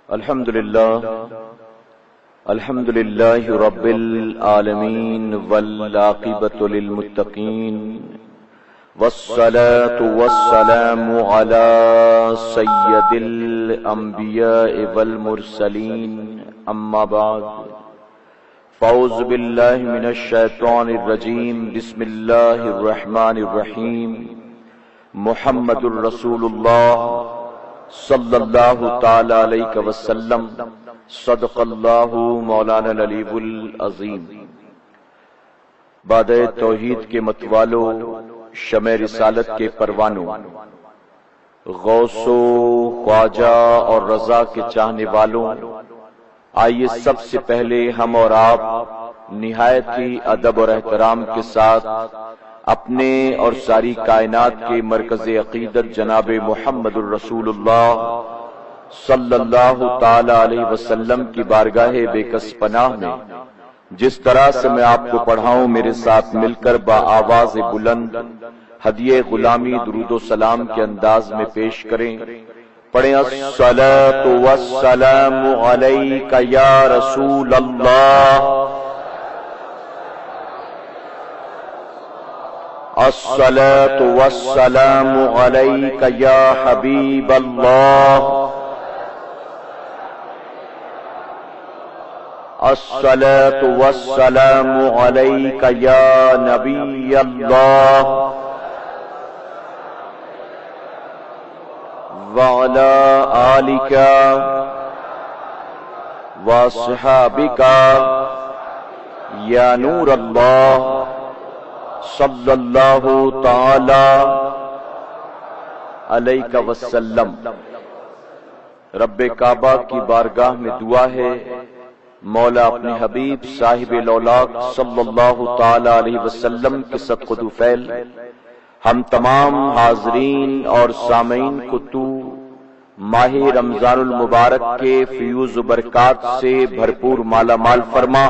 الحمد للہ رب العالمین والعاقبۃ للمتقین والصلاة والسلام علی سید الانبیاء والمرسلین اما بعد فاعوذ باللہ من الشیطان الرجیم بسم اللہ الرحمن الرحیم محمد الرسول اللہ صلی اللہ تعالی علیہ وسلم صدق اللہ مولانا العلی العظیم۔ بادئ توحید کے متوالو، شمع رسالت کے پروانوں، غوث و خواجہ اور رضا کے چاہنے والوں، آئیے سب سے پہلے ہم اور آپ نہایت ہی ادب اور احترام کے ساتھ اپنے اور ساری کائنات کے مرکز عقیدت جناب محمد الرسول اللہ صلی اللہ تعالی علیہ وسلم کی بارگاہ بے کس پناہ میں جس طرح سے میں آپ کو پڑھاؤں میرے ساتھ مل کر با آواز بلند ہدیہ غلامی درود و سلام کے انداز میں پیش کریں۔ پڑھیں الصلاۃ والسلام علیک یا رسول اللہ، الصلاۃ والسلام علیک یا حبیب اللہ، الصلاۃ والسلام علیک یا نبی اللہ، وعلی آلک واصحابک یا نور اللہ صلی اللہ تعالی علیہ وسلم۔ رب کعبہ کی بارگاہ میں دعا ہے، مولا اپنے حبیب صاحب لولاک صلی اللہ تعالی علیہ وسلم کے صدق و فعل ہم تمام حاضرین اور سامعین کو تو ماہ رمضان المبارک کے فیوز و برکات سے بھرپور مالا مال فرما۔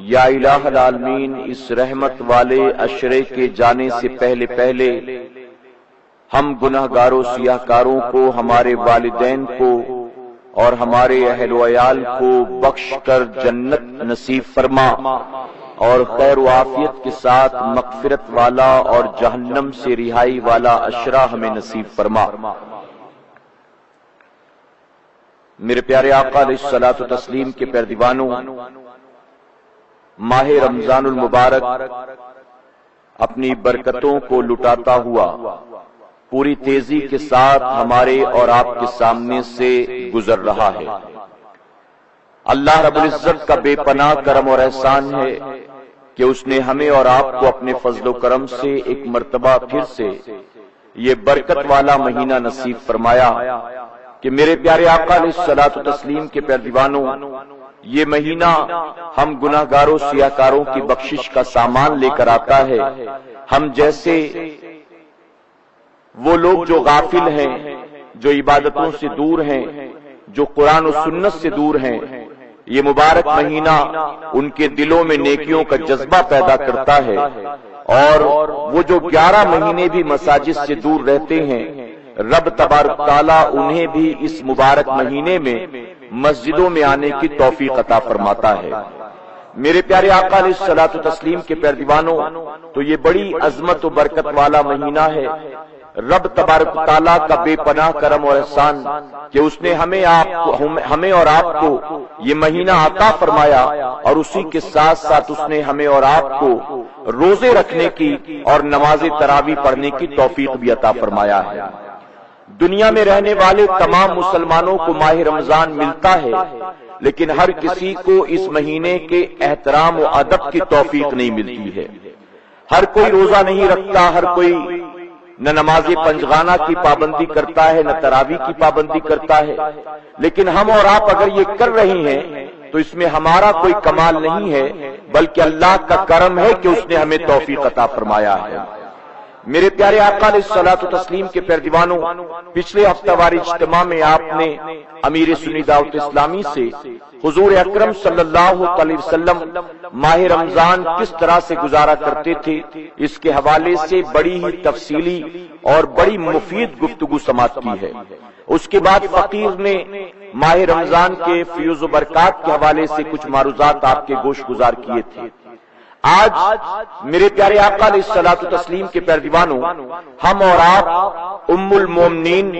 یا الہ العالمین، اس رحمت والے عشرے کے جانے سے پہلے ہم گنہگاروں سیاہکاروں کو، ہمارے والدین کو اور ہمارے اہل و عیال کو بخش کر جنت نصیب فرما، اور خیر و عافیت کے ساتھ مغفرت والا اور جہنم سے رہائی والا عشرہ ہمیں نصیب فرما۔ میرے پیارے آقا علیہ الصلوۃ والتسلیم کے پیردیوانوں، ماہ رمضان المبارک اپنی برکتوں کو لٹاتا ہوا پوری تیزی کے ساتھ ہمارے اور آپ کے سامنے سے گزر رہا ہے۔ اللہ رب العزت کا بے پناہ کرم اور احسان ہے کہ اس نے ہمیں اور آپ کو اپنے فضل و کرم سے ایک مرتبہ پھر سے یہ برکت والا مہینہ نصیب فرمایا کہ میرے پیارے آقا علیہ الصلوۃ والتسلیم کے پیردیوانوں، یہ مہینہ ہم گناہگاروں سیاہکاروں کی بخشش کا سامان لے کر آتا ہے۔ ہم جیسے وہ لوگ جو غافل ہیں، جو عبادتوں سے دور ہیں، جو قرآن و سنت سے دور ہیں، یہ مبارک مہینہ ان کے دلوں میں نیکیوں کا جذبہ پیدا کرتا ہے، اور وہ جو 11 مہینے بھی مساجد سے دور رہتے ہیں، رب تبارک تعالیٰ انہیں بھی اس مبارک مہینے میں مسجدوں میں آنے کی توفیق عطا فرماتا ہے۔ میرے پیارے آقا علیہ الصلوۃ والتسلیم کے پیردیوانوں، تو یہ بڑی عظمت و برکت والا مہینہ ہے۔ رب تبارک تعالیٰ کا بے پناہ کرم اور احسان کہ اس نے ہمیں اور آپ کو یہ مہینہ عطا فرمایا، اور اسی کے ساتھ ساتھ اس نے ہمیں اور آپ کو روزے رکھنے کی اور نماز تراویح پڑھنے کی توفیق بھی عطا فرمایا ہے۔ دنیا میں رہنے والے تمام مسلمانوں کو ماہ رمضان ملتا ہے، لیکن ہر کسی کو اس مہینے کے احترام و ادب کی توفیق نہیں ملتی ہے۔ ہر کوئی روزہ نہیں رکھتا، ہر کوئی نہ نماز پنجگانہ کی پابندی کرتا ہے، نہ تراویح کی پابندی کرتا ہے، لیکن ہم اور آپ اگر یہ کر رہے ہیں تو اس میں ہمارا کوئی کمال نہیں ہے، بلکہ اللہ کا کرم ہے کہ اس نے ہمیں توفیق عطا فرمایا ہے۔ میرے پیارے آقا علیہ الصلوۃ والتسلیم کے پیردیوانوں، پچھلے ہفتہ وار اجتماع میں آپ نے امیر سنی دعوت اسلامی سے حضور اکرم صلی اللہ علیہ وسلم ماہ رمضان کس طرح سے گزارا کرتے تھے، اس کے حوالے سے بڑی ہی تفصیلی اور بڑی مفید گفتگو سماعت کی ہے۔ اس کے بعد فقیر نے ماہ رمضان کے فیوز و برکات کے حوالے سے کچھ معروضات آپ کے گوش گزار کیے تھے۔ آج میرے پیارے آقا علیہ الصلوۃ والتسلیم کے پیروانوں، ہم اور آپ ام المومنین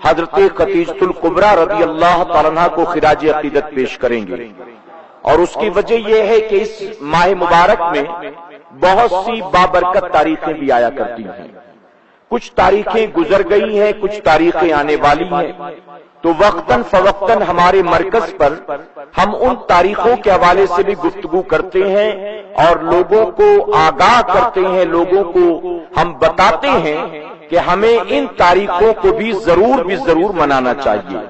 حضرت خدیجہ الکبریٰ رضی اللہ تعالیٰ عنہا کو خراج عقیدت پیش کریں گے، اور اس کی وجہ یہ ہے کہ اس ماہ مبارک میں بہت سی بابرکت تاریخیں بھی آیا کرتی ہیں۔ کچھ تاریخیں گزر گئی ہیں، کچھ تاریخیں آنے والی ہیں، تو وقتاً فوقتاً ہمارے مرکز پر ہم ان تاریخوں کے حوالے سے بھی گفتگو کرتے ہیں اور لوگوں کو آگاہ کرتے ہیں، لوگوں کو ہم بتاتے ہیں کہ ہمیں ان تاریخوں کو بھی ضرور منانا چاہیے۔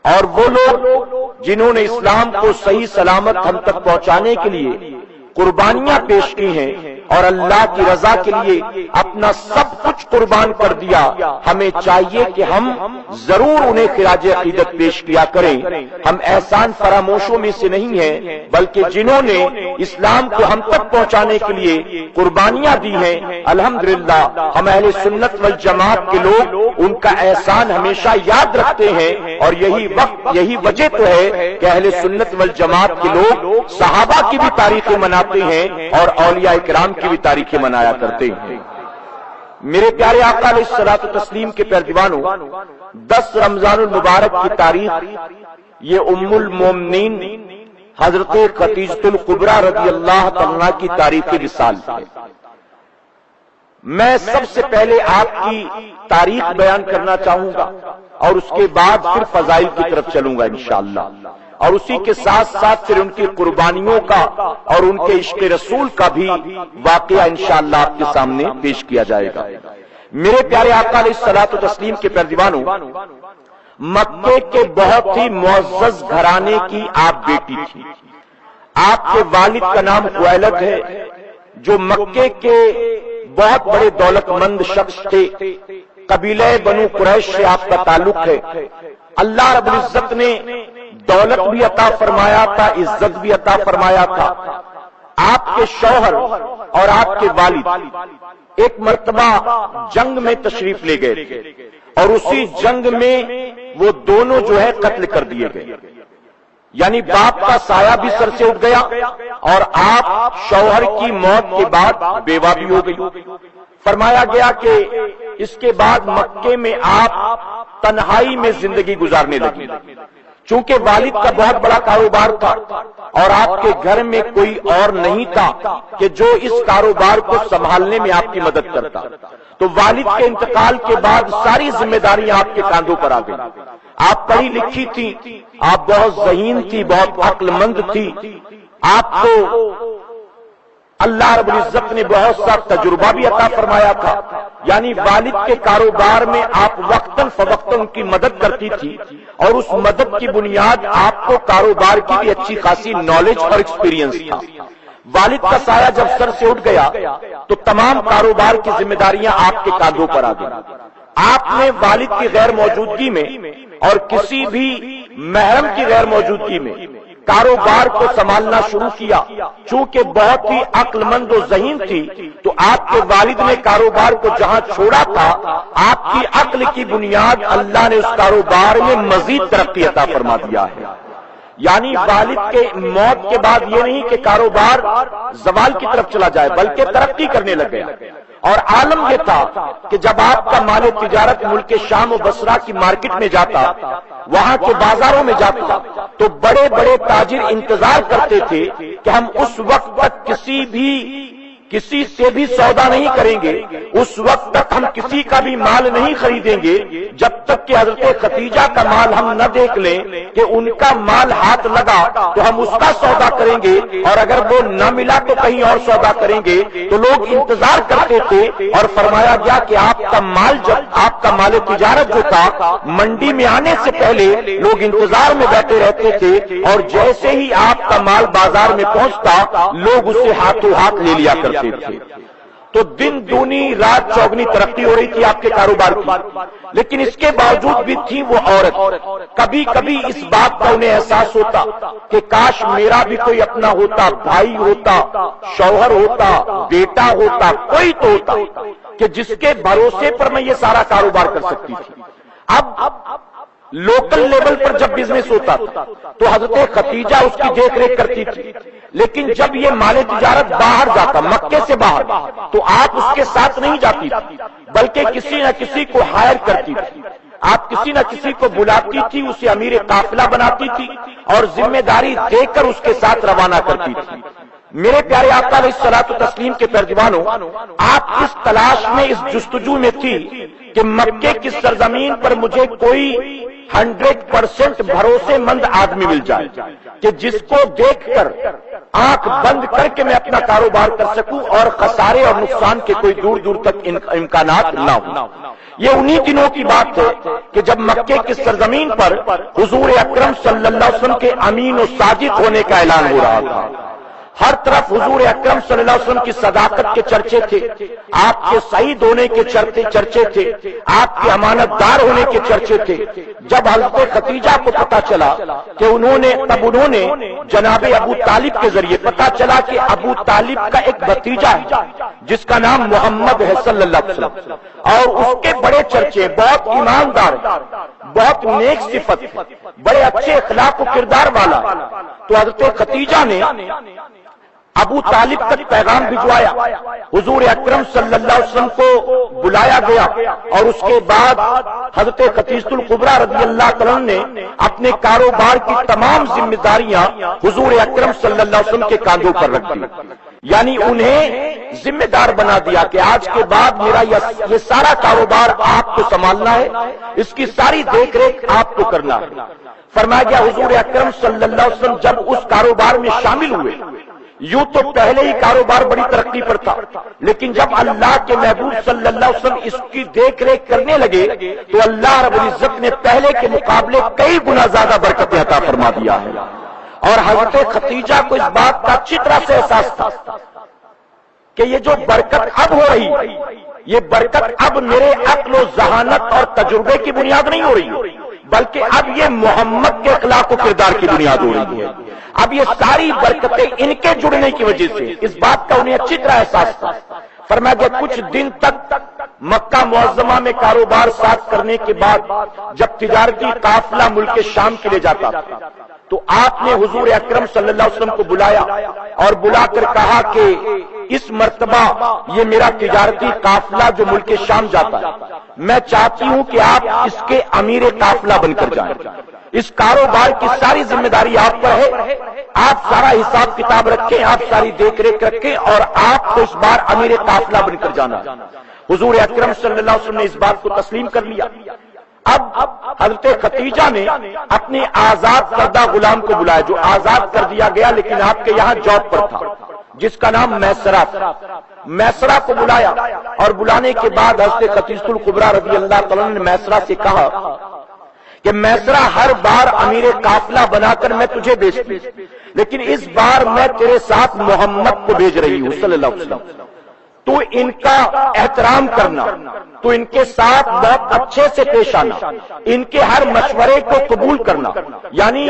اور وہ لوگ جنہوں نے اسلام کو صحیح سلامت ہم تک پہنچانے کے لیے قربانیاں پیش کی ہیں اور اللہ کی رضا کے لیے اپنا سب کچھ قربان کر دیا، ہمیں چاہیے کہ ہم ضرور انہیں خراج عقیدت پیش کیا کریں۔ ہم احسان فراموشوں میں سے نہیں ہیں، بلکہ جنہوں نے اسلام کو ہم تک پہنچانے کے لیے قربانیاں دی ہیں، الحمدللہ ہم اہل سنت والجماعت کے لوگ ان کا احسان ہمیشہ یاد رکھتے ہیں، اور یہی وجہ تو ہے کہ اہل سنت والجماعت کے لوگ صحابہ کی بھی تاریخیں مناتے ہیں اور اولیاء کرام کی بھی تاریخیں منایا کرتے ہیں۔ میرے پیارے آقا علیہ الصلوۃ والتسلیم کے پیروانوں، 10 رمضان المبارک کی تاریخ یہ ام المومنین حضرت خدیجہ الکبریٰ رضی اللہ تعالیٰ کی تاریخ وصال ہے۔ میں سب سے پہلے آپ کی تاریخ بیان کرنا چاہوں گا اور اس کے بعد پھر فضائل کی طرف چلوں گا انشاءاللہ، اور اسی کے ساتھ ساتھ پھر ان کی قربانیوں کا اور ان کے عشق رسول کا بھی واقعہ انشاءاللہ آپ کے سامنے پیش کیا جائے گا۔ میرے پیارے آقا علیہ الصلوۃ والتسلیم کے پیروانوں، مکے کے بہت ہی معزز گھرانے کی آپ بیٹی تھی۔ آپ کے والد کا نام خویلد ہے، جو مکے کے بہت بڑے دولت مند شخص تھے۔ قبیلہ بنو قریش سے آپ کا تعلق ہے۔ اللہ رب العزت نے دولت بھی عطا فرمایا تھا، عزت بھی عطا فرمایا تھا۔ آپ کے شوہر اور آپ کے والد ایک مرتبہ جنگ میں تشریف لے گئے تھے، اور اسی جنگ میں وہ دونوں جو ہے قتل کر دیے گئے، یعنی باپ کا سایہ بھی سر سے اٹھ گیا، اور آپ شوہر کی موت کے بعد بیوہ بھی ہو گئی۔ فرمایا گیا کہ اس کے بعد مکے میں آپ تنہائی میں زندگی گزارنے لگی، چونکہ والد کا بہت بڑا کاروبار تھا اور آپ کے گھر میں کوئی اور نہیں تھا کہ جو اس کاروبار کو سنبھالنے میں آپ کی مدد کرتا۔ تو والد کے انتقال کے بعد ساری ذمہ داریاں آپ کے کاندھوں پر آ گئی۔ آپ پڑھی لکھی تھی، آپ بہت ذہین تھی، بہت عقل مند تھی، آپ کو اللہ رب العزت نے بہت سا تجربہ بھی عطا فرمایا تھا، یعنی والد کے کاروبار میں آپ وقتاً فوقتاً ان کی مدد کرتی تھی، اور اس مدد کی بنیاد آپ کو کاروبار کی بھی اچھی خاصی نالج اور ایکسپیرینس تھا۔ والد کا سایہ جب سر سے اٹھ گیا تو تمام کاروبار کی ذمہ داریاں آپ کے کاندھوں پر آ گئی۔ آپ نے والد کی غیر موجودگی میں اور کسی بھی محرم کی غیر موجودگی میں کاروبار کو سنبھالنا شروع کیا۔ چونکہ بہت ہی عقل مند و ذہین تھی، تو آپ کے والد نے کاروبار کو جہاں چھوڑا تھا، آپ کی عقل کی بنیاد اللہ نے اس کاروبار میں مزید ترقی عطا فرما دیا ہے۔ یعنی والد کے موت کے بعد یہ نہیں کہ کاروبار زوال کی طرف چلا جائے، بلکہ ترقی کرنے لگ گیا۔ اور عالم یہ تھا کہ جب آپ کا مال تجارت ملک شام و بصرہ کی مارکیٹ میں جاتا، وہاں کے بازاروں میں جاتا، تو بڑے بڑے تاجر انتظار کرتے تھے کہ ہم اس وقت تک کسی سے بھی سودا نہیں کریں گے، اس وقت تک ہم کسی کا بھی مال نہیں خریدیں گے جب تک کہ حضرت خدیجہ کا مال ہم نہ دیکھ لیں کہ ان کا مال ہاتھ لگا تو ہم اس کا سودا کریں گے، اور اگر وہ نہ ملا تو کہیں اور سودا کریں گے۔ تو لوگ انتظار کرتے تھے، اور فرمایا گیا کہ آپ کا مال تجارت جو تھا منڈی میں آنے سے پہلے لوگ انتظار میں بیٹھے رہتے تھے، اور جیسے ہی آپ کا مال بازار میں پہنچتا لوگ اسے ہاتھوں ہاتھ لے لیا کرتے تھے۔ تو دن دونی رات چوگنی ترقی ہو رہی تھی آپ کے کاروبار کی، لیکن اس کے باوجود بھی تھی وہ عورت۔ کبھی کبھی اس بات کا انہیں احساس ہوتا کہ کاش میرا بھی کوئی اپنا ہوتا، بھائی ہوتا، شوہر ہوتا، بیٹا ہوتا، کوئی تو ہوتا کہ جس کے بھروسے پر میں یہ سارا کاروبار کر سکتی تھی۔ اب لوکل لیول پر جب بزنس ہوتا تھا تو حضرت خدیجہ اس کی دیکھ ریکھ کرتی تھی، لیکن جب یہ مال تجارت باہر جاتا مکے سے باہر تو آپ اس کے ساتھ نہیں جاتی تھی، بلکہ کسی نہ کسی کو ہائر کرتی تھی، آپ کسی نہ کسی کو بلاتی تھی، اسے امیر قافلہ بناتی تھی اور ذمہ داری دے کر اس کے ساتھ روانہ کرتی تھی۔ میرے پیارے آقا علیہ الصلوۃ والتسلیم کے ترجمانوں، آپ اس تلاش میں، اس جستجو میں تھی کہ مکے کی سرزمین پر مجھے کوئی 100% بھروسے مند آدمی مل جائے کہ جس کو دیکھ کر آنکھ بند کر کے میں اپنا کاروبار کر سکوں اور خسارے اور نقصان کے کوئی دور دور تک امکانات نہ ہوں۔ یہ انہی دنوں کی بات ہے کہ جب مکے کی سرزمین پر حضور اکرم صلی اللہ علیہ وسلم کے امین و صادق ہونے کا اعلان ہو رہا تھا۔ ہر طرف حضور اکرم صلی اللہ علیہ وسلم کی صداقت کے چرچے تھے، آپ کے شہید ہونے کے چرچے تھے، آپ کے امانت دار ہونے کے چرچے تھے۔ جب حضرت خدیجہ کو پتا چلا کہ انہوں نے جناب ابو طالب کے ذریعے پتا چلا کہ ابو طالب کا ایک بھتیجا ہے جس کا نام محمد ہے صلی اللہ علیہ وسلم، اور اس کے بڑے چرچے، بہت ایماندار، بہت نیک صفت، بڑے اچھے اخلاق و کردار والا، تو حضرت خدیجہ نے ابو طالب تک پیغام بھجوایا، حضور اکرم صلی اللہ علیہ وسلم کو بلایا گیا، اور اس کے بعد حضرت خدیجہ الکبریٰ رضی اللہ عنہا نے اپنے کاروبار کی تمام ذمہ داریاں حضور اکرم صلی اللہ علیہ وسلم کے کاندھوں پر رکھ دی، یعنی انہیں ذمہ دار بنا دیا کہ آج کے بعد میرا یہ سارا کاروبار آپ کو سنبھالنا ہے، اس کی ساری دیکھ ریکھ آپ کو کرنا ہے۔ فرمایا گیا حضور اکرم صلی اللہ علیہ وسلم جب اس کاروبار میں شامل ہوئے، یوں تو پہلے ہی کاروبار بڑی ترقی پر تھا، لیکن جب اللہ کے محبوب صلی اللہ علیہ وسلم اس کی دیکھ ریکھ کرنے لگے تو اللہ رب العزت نے پہلے کے مقابلے کئی گنا زیادہ برکتیں عطا فرما دیا ہے۔ اور حضرت خدیجہ کو اس بات کا اچھی طرح سے احساس تھا کہ یہ جو برکت اب ہو رہی، یہ برکت اب میرے عقل و ذہانت اور تجربے کی بنیاد نہیں ہو رہی، بلکہ اب یہ محمد کے اخلاق و کردار کی بنیاد ہو رہی ہے۔ اب یہ ساری برکتیں ان کے جڑنے کی وجہ سے، اس بات کا انہیں اچھی طرح احساس تھا۔ فرمایا کہ کچھ دن تک مکہ معظمہ میں کاروبار ساتھ کرنے کے بعد جب تجارتی قافلہ ملک شام کے لیے جاتا تھا تو آپ نے حضور اکرم صلی اللہ علیہ وسلم کو بلایا اور بلا کر کہا کہ اس مرتبہ یہ میرا تجارتی قافلہ جو ملک شام جاتا ہے، میں چاہتی ہوں کہ آپ اس کے امیر قافلہ بن کر جائیں، اس کاروبار کی ساری ذمہ داری آپ پر ہے، آپ سارا حساب کتاب رکھیں، آپ ساری دیکھ ریکھ رکھیں، اور آپ کو اس بار امیر قافلہ بن کر جانا ہے۔ حضور اکرم صلی اللہ علیہ وسلم نے اس بات کو تسلیم کر لیا۔ اب حضرت خدیجہ نے اپنے آزاد کردہ غلام کو بلایا، جو آزاد کر دیا گیا لیکن آپ کے یہاں جاب پر تھا، جس کا نام میسرہ کو بلایا، اور بلانے کے بعد حضرت خدیجہ الکبریٰ رضی اللہ عنہا نے میسرہ سے کہا کہ میسرہ ہر بار امیر قافلہ بنا کر میں تجھے بھیجتی، لیکن اس بار میں تیرے ساتھ محمد کو بھیج رہی ہوں صلی اللہ علیہ وسلم، تو ان کا احترام کرنا، تو ان کے ساتھ بہت اچھے سے پیش آنا، ان کے ہر مشورے کو قبول کرنا، یعنی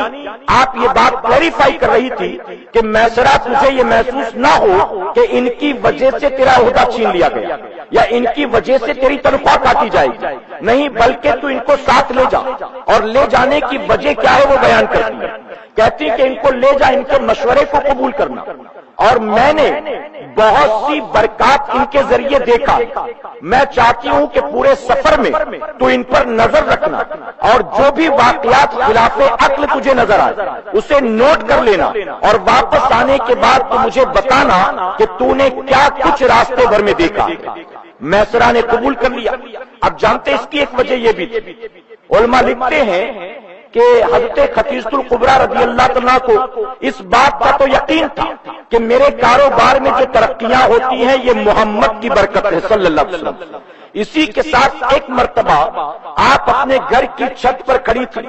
آپ یہ بات کلیریفائی کر رہی تھی کہ میسرہ تجھے یہ محسوس نہ ہو کہ ان کی وجہ سے تیرا عہدہ چھین لیا گیا یا ان کی وجہ سے تیری تنخواہ کاٹی جائے گی، نہیں، بلکہ تو ان کو ساتھ لے جا، اور لے جانے کی وجہ کیا ہے وہ بیان کرتی ہے، کہتی کہ ان کو لے جا، ان کے مشورے کو قبول کرنا، اور میں نے بہت سی برکات ان کے ذریعے دیکھا، میں چاہتی ہوں کہ پورے سفر میں تو ان پر نظر رکھنا، اور جو بھی واقعات خلاف عقل تجھے نظر آئے اسے نوٹ کر لینا، اور واپس آنے کے بعد تو مجھے بتانا کہ تو نے کیا کچھ راستے بھر میں دیکھا۔ میسرہ نے قبول کر لیا۔ اب جانتے اس کی ایک وجہ یہ بھی تھی، علماء لکھتے ہیں کہ حضرت خدیجہ الکبریٰ رضی اللہ عنہا کو اس بات کا تو یقین تھا کہ میرے کاروبار میں جو ترقیاں ہوتی ہیں یہ محمد کی برکت ہے صلی اللہ علیہ وسلم۔ اسی کے ساتھ ایک مرتبہ آپ اپنے گھر کی چھت پر کھڑی تھی،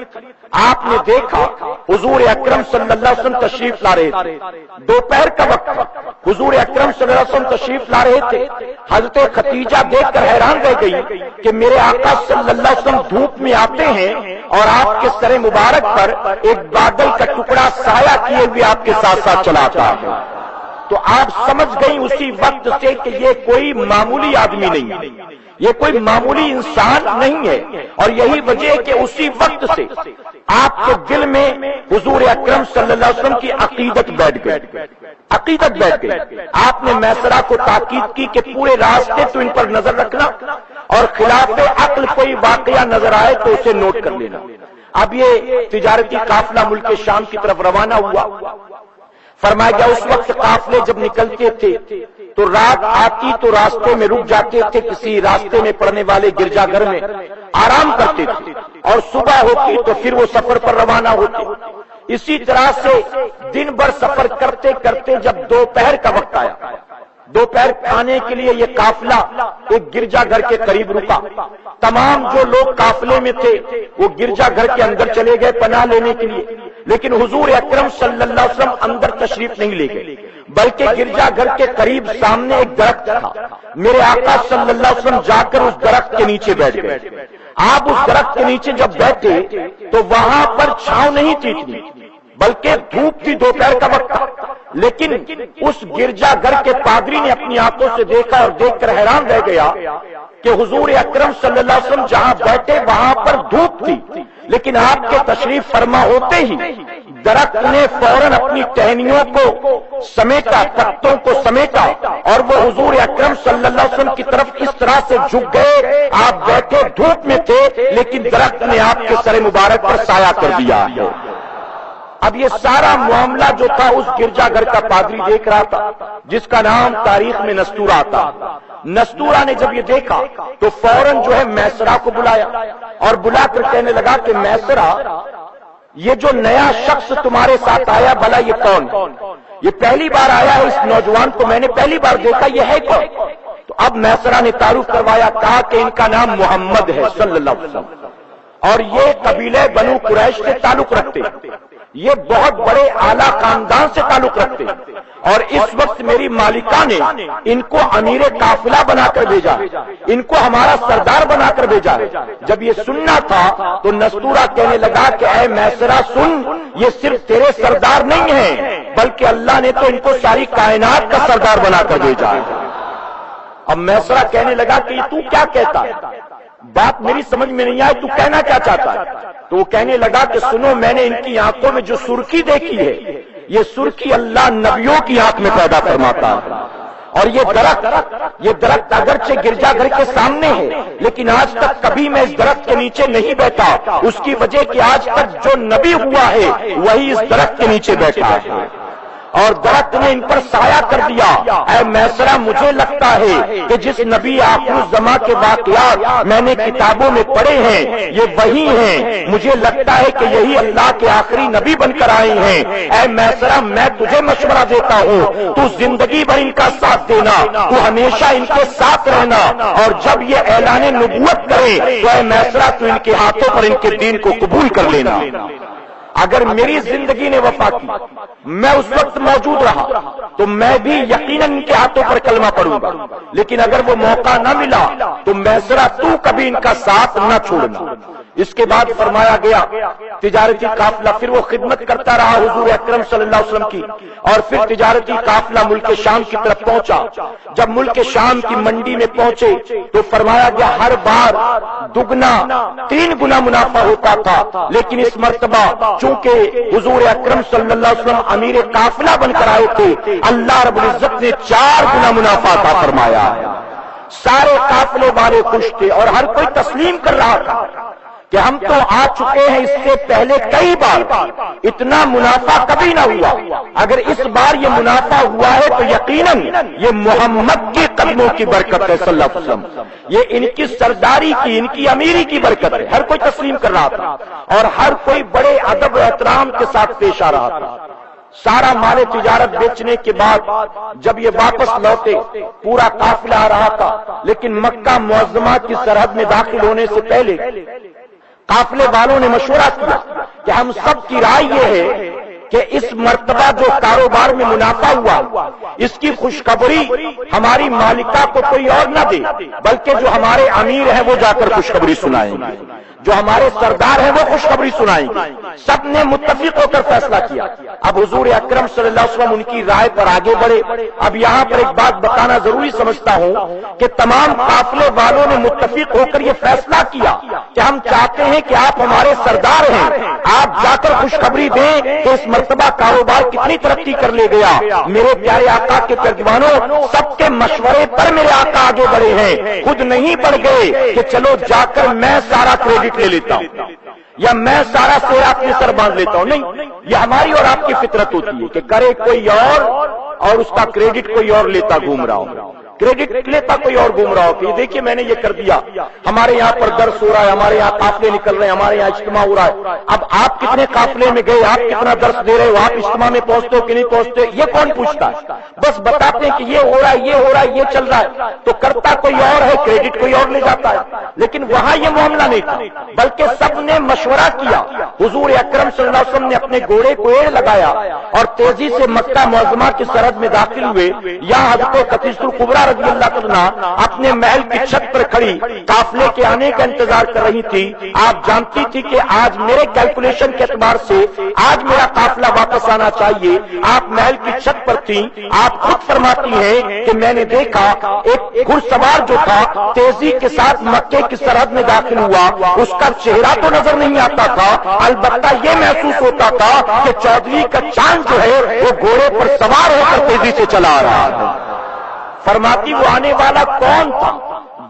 آپ نے دیکھا حضور اکرم صلی اللہ علیہ وسلم تشریف لا رہے تھے، دوپہر کا وقت تھا، حضور اکرم صلی اللہ علیہ وسلم تشریف لا رہے تھے۔ حضرت خدیجہ دیکھ کر حیران رہ گئی کہ میرے آقا صلی اللہ علیہ وسلم دھوپ میں آتے ہیں اور آپ کے سر مبارک پر ایک بادل کا ٹکڑا سایہ کیے ہوئے آپ کے ساتھ ساتھ چلا آتا ہے۔ تو آپ سمجھ گئی اسی وقت سے کہ یہ کوئی معمولی آدمی نہیں ہے، یہ کوئی معمولی انسان نہیں ہے. اور یہی وجہ ہے کہ اسی وقت سے آپ کے دل میں حضور اکرم صلی اللہ علیہ وسلم کی عقیدت بیٹھ گئی. آپ نے میسرہ کو تاکید کی کہ پورے راستے تو ان پر نظر رکھنا اور خلاف عقل کوئی واقعہ نظر آئے تو اسے نوٹ کر لینا. اب یہ تجارتی قافلہ ملک شام کی طرف روانہ ہوا. فرمایا گیا اس وقت قافلے جب نکلتے تھے تو رات آتی تو راستے میں رک جاتے تھے، کسی راستے میں پڑنے والے گرجا گھر میں آرام کرتے تھے، اور صبح ہوتی تو پھر وہ سفر پر روانہ ہوتے. اسی طرح سے دن بھر سفر کرتے کرتے جب دوپہر کا وقت آیا، دوپہر کھانے کے لیے یہ قافلہ ایک گرجا گھر کے قریب رکا. تمام جو لوگ قافلے میں تھے وہ گرجا گھر کے اندر چلے گئے پناہ لینے کے لیے، لیکن حضور اکرم صلی اللہ علیہ وسلم اندر تشریف نہیں لے گئے، بلکہ گرجا گھر کے قریب سامنے ایک درخت تھا. میرے آقا صلی اللہ علیہ وسلم جا کر اس درخت کے نیچے بیٹھ گئے. آپ اس درخت کے نیچے جب بیٹھے تو وہاں پر چھاؤں نہیں تھی اتنی، بلکہ دھوپ تھی، دوپہر کا وقت تھا. لیکن اس گرجا گھر کے پادری نے اپنی آنکھوں سے دیکھا اور دیکھ کر حیران رہ گیا کہ حضور اکرم صلی اللہ علیہ وسلم جہاں بیٹھے وہاں پر دھوپ تھی، لیکن آپ کے تشریف فرما ہوتے ہی درخت نے فوراً اپنی ٹہنیوں کو سمیٹا، پتوں کو سمیٹا، اور وہ حضور اکرم صلی اللہ علیہ وسلم کی طرف اس طرح سے جھک گئے. آپ بیٹھے دھوپ میں تھے لیکن درخت نے آپ کے سر مبارک پر سایہ کر دیا ہے. اب یہ سارا معاملہ جو تھا اس گرجا گھر کا پادری دیکھ رہا تھا، جس کا نام تاریخ میں نستورہ آتا. نستورہ نے جب یہ دیکھا تو فوراً جو ہے میسرہ کو بلایا اور بلا کر کہنے لگا کہ میسرہ، یہ جو نیا شخص تمہارے ساتھ آیا بھلا یہ کون؟ یہ پہلی بار آیا ہے، اس نوجوان کو میں نے پہلی بار دیکھا، یہ ہے کون؟ تو اب میسرہ نے تعارف کروایا، کہا کہ ان کا نام محمد ہے صلی اللہ علیہ وسلم، اور یہ قبیلے بنو قریش سے تعلق رکھتے، یہ بہت بڑے اعلیٰ خاندان سے تعلق رکھتے، اور اس وقت میری مالکہ نے ان کو امیر قافلہ بنا کر بھیجا، ان کو ہمارا سردار بنا کر بھیجا. جب یہ سننا تھا تو نستورہ کہنے لگا کہ اے میسرہ سن، یہ صرف تیرے سردار نہیں ہیں بلکہ اللہ نے تو ان کو ساری کائنات کا سردار بنا کر بھیجا ہے. اب میسرہ کہنے لگا کہ تو کیا کہتا ہے، بات میری سمجھ میں نہیں آئی، تو کہنا کیا چاہتا ہے؟ تو وہ کہنے لگا کہ سنو، میں نے ان کی آنکھوں میں جو سرخی دیکھی ہے، یہ سرخی اللہ نبیوں کی آنکھ میں پیدا فرماتا ہے. اور یہ درخت اگرچہ گرجا گھر کے سامنے ہے لیکن آج تک کبھی میں اس درخت کے نیچے نہیں بیٹھا. اس کی وجہ کہ آج تک جو نبی ہوا ہے وہی اس درخت کے نیچے بیٹھا ہے، اور درخت نے ان پر سایہ کر دیا. اے میسرہ، مجھے لگتا ہے کہ جس نبی آخر الزماں کے واقعات میں نے کتابوں میں پڑھے ہیں یہ وہی ہیں، مجھے لگتا ہے کہ یہی اللہ کے آخری نبی بن کر آئے ہیں. اے میسرہ، میں تجھے مشورہ دیتا ہوں، تو زندگی بھر ان کا ساتھ دینا، تو ہمیشہ ان کے ساتھ رہنا، اور جب یہ اعلان نبوت کرے تو اے میسرہ تو ان کے ہاتھوں پر ان کے دین کو قبول کر لینا. اگر میری زندگی نے وفا کی، میں اس وقت موجود رہا تو میں بھی یقیناً ان کے ہاتھوں پر کلمہ پڑھوں گا، لیکن اگر وہ موقع نہ ملا تو میسرہ تو کبھی ان کا ساتھ نہ چھوڑنا. اس کے بعد فرمایا گیا تجارتی قافلہ، پھر وہ خدمت کرتا رہا حضور اکرم صلی اللہ علیہ وسلم کی، اور پھر تجارتی قافلہ ملک شام کی طرف پہنچا. جب ملک شام کی منڈی میں پہنچے تو فرمایا گیا ہر بار دگنا 3 گنا منافع ہوتا تھا، لیکن اس مرتبہ چونکہ حضور اکرم صلی اللہ علیہ وسلم امیر قافلہ بن کر آئے تھے، اللہ رب العزت نے 4 گنا منافع عطا فرمایا. سارے قافلے والے خوش تھے اور ہر کوئی تسلیم کر رہا تھا کہ ہم تو آ چکے ہیں، اس سے پہلے کئی بار اتنا منافع کبھی نہ ہوا، اگر اس بار یہ منافع ہوا ہے تو یقیناً یہ محمد کے قدموں کی برکت ہے صلی اللہ علیہ وسلم، یہ ان کی سرداری کی، ان کی امیری کی برکت ہے. ہر کوئی تسلیم کر رہا تھا اور ہر کوئی بڑے ادب و احترام کے ساتھ پیش آ رہا تھا. سارا مال تجارت بیچنے کے بعد جب یہ واپس لوٹے، پورا قافلہ آ رہا تھا، لیکن مکہ معظمہ کی سرحد میں داخل ہونے سے پہلے قافلے والوں نے مشورہ کیا کہ ہم سب کی رائے یہ ہے کہ اس مرتبہ جو کاروبار میں منافع ہوا اس کی خوشخبری ہماری مالکہ کو کوئی اور نہ دے، بلکہ جو ہمارے امیر ہیں وہ جا کر خوشخبری سنائیں گے. جو ہمارے سردار ہیں وہ خوشخبری سنائیں گے. سب نے متفق ہو کر فیصلہ کیا. اب حضور اکرم صلی اللہ علیہ وسلم ان کی رائے پر آگے بڑھے. اب یہاں پر ایک بات بتانا ضروری سمجھتا ہوں کہ تمام قافلے والوں نے متفق ہو کر یہ فیصلہ کیا کہ ہم چاہتے ہیں کہ آپ ہمارے سردار ہیں, آپ جا کر خوشخبری دیں کہ اس مرتبہ کاروبار کتنی ترقی کر لے گیا. میرے پیارے آقا کے پیروانوں, سب کے مشورے پر میرے آقا آگے بڑھے ہیں, خود نہیں بڑھ گئے کہ چلو جا کر میں سارا کریڈٹ لے لیتا ہوں یا میں سارا سیرا اپنے سر باندھ لیتا ہوں. نہیں, یہ ہماری اور آپ کی فطرت ہوتی ہے کہ کرے کوئی اور اس کا کریڈٹ کوئی اور لیتا گھوم رہا ہو, کریڈٹ لیتا کوئی اور گھوم رہا ہو کہ دیکھیے میں نے یہ کر دیا, ہمارے یہاں پر درس ہو رہا ہے, ہمارے یہاں قافلے نکل رہے ہیں, ہمارے یہاں اجتماع ہو رہا ہے. اب آپ کتنے قافلے میں گئے, آپ کتنا درس دے رہے ہو, آپ اجتماع میں پہنچتے ہو کہ نہیں پہنچتے, یہ کون پوچھتا ہے؟ بس بتاتے ہیں کہ یہ ہو رہا ہے, یہ ہو رہا ہے, یہ چل رہا ہے, تو کرتا کوئی اور ہے, کریڈٹ کوئی اور لے جاتا ہے. لیکن وہاں یہ معاملہ نہیں تھا, بلکہ سب نے مشورہ کیا. حضور اکرم صلی اللہ علیہ وسلم نے اپنے گھوڑے کو ایڑ لگایا اور تیزی سے مکہ معظمہ کی سرحد میں داخل ہوئے. یہاں حضرت خدیجہ الکبریٰ رضی اللہ عنہا اپنے محل کی چھت پر کھڑی قافلے کے آنے کا انتظار کر رہی تھی. آپ جانتی تھی کہ آج میرے کیلکولیشن کے اعتبار سے آج میرا قافلہ واپس آنا چاہیے. آپ محل کی چھت پر تھی. آپ خود فرماتی ہیں کہ میں نے دیکھا ایک گھڑ سوار جو تھا تیزی کے ساتھ مکے کی سرحد میں داخل ہوا. اس کا چہرہ تو نظر نہیں آتا تھا, البتہ یہ محسوس ہوتا تھا کہ چودھری کا چاند جو ہے وہ گھوڑے پر سوار ہو کر تیزی سے چلا رہا ہے. فرماتی وہ آنے والا کون تھا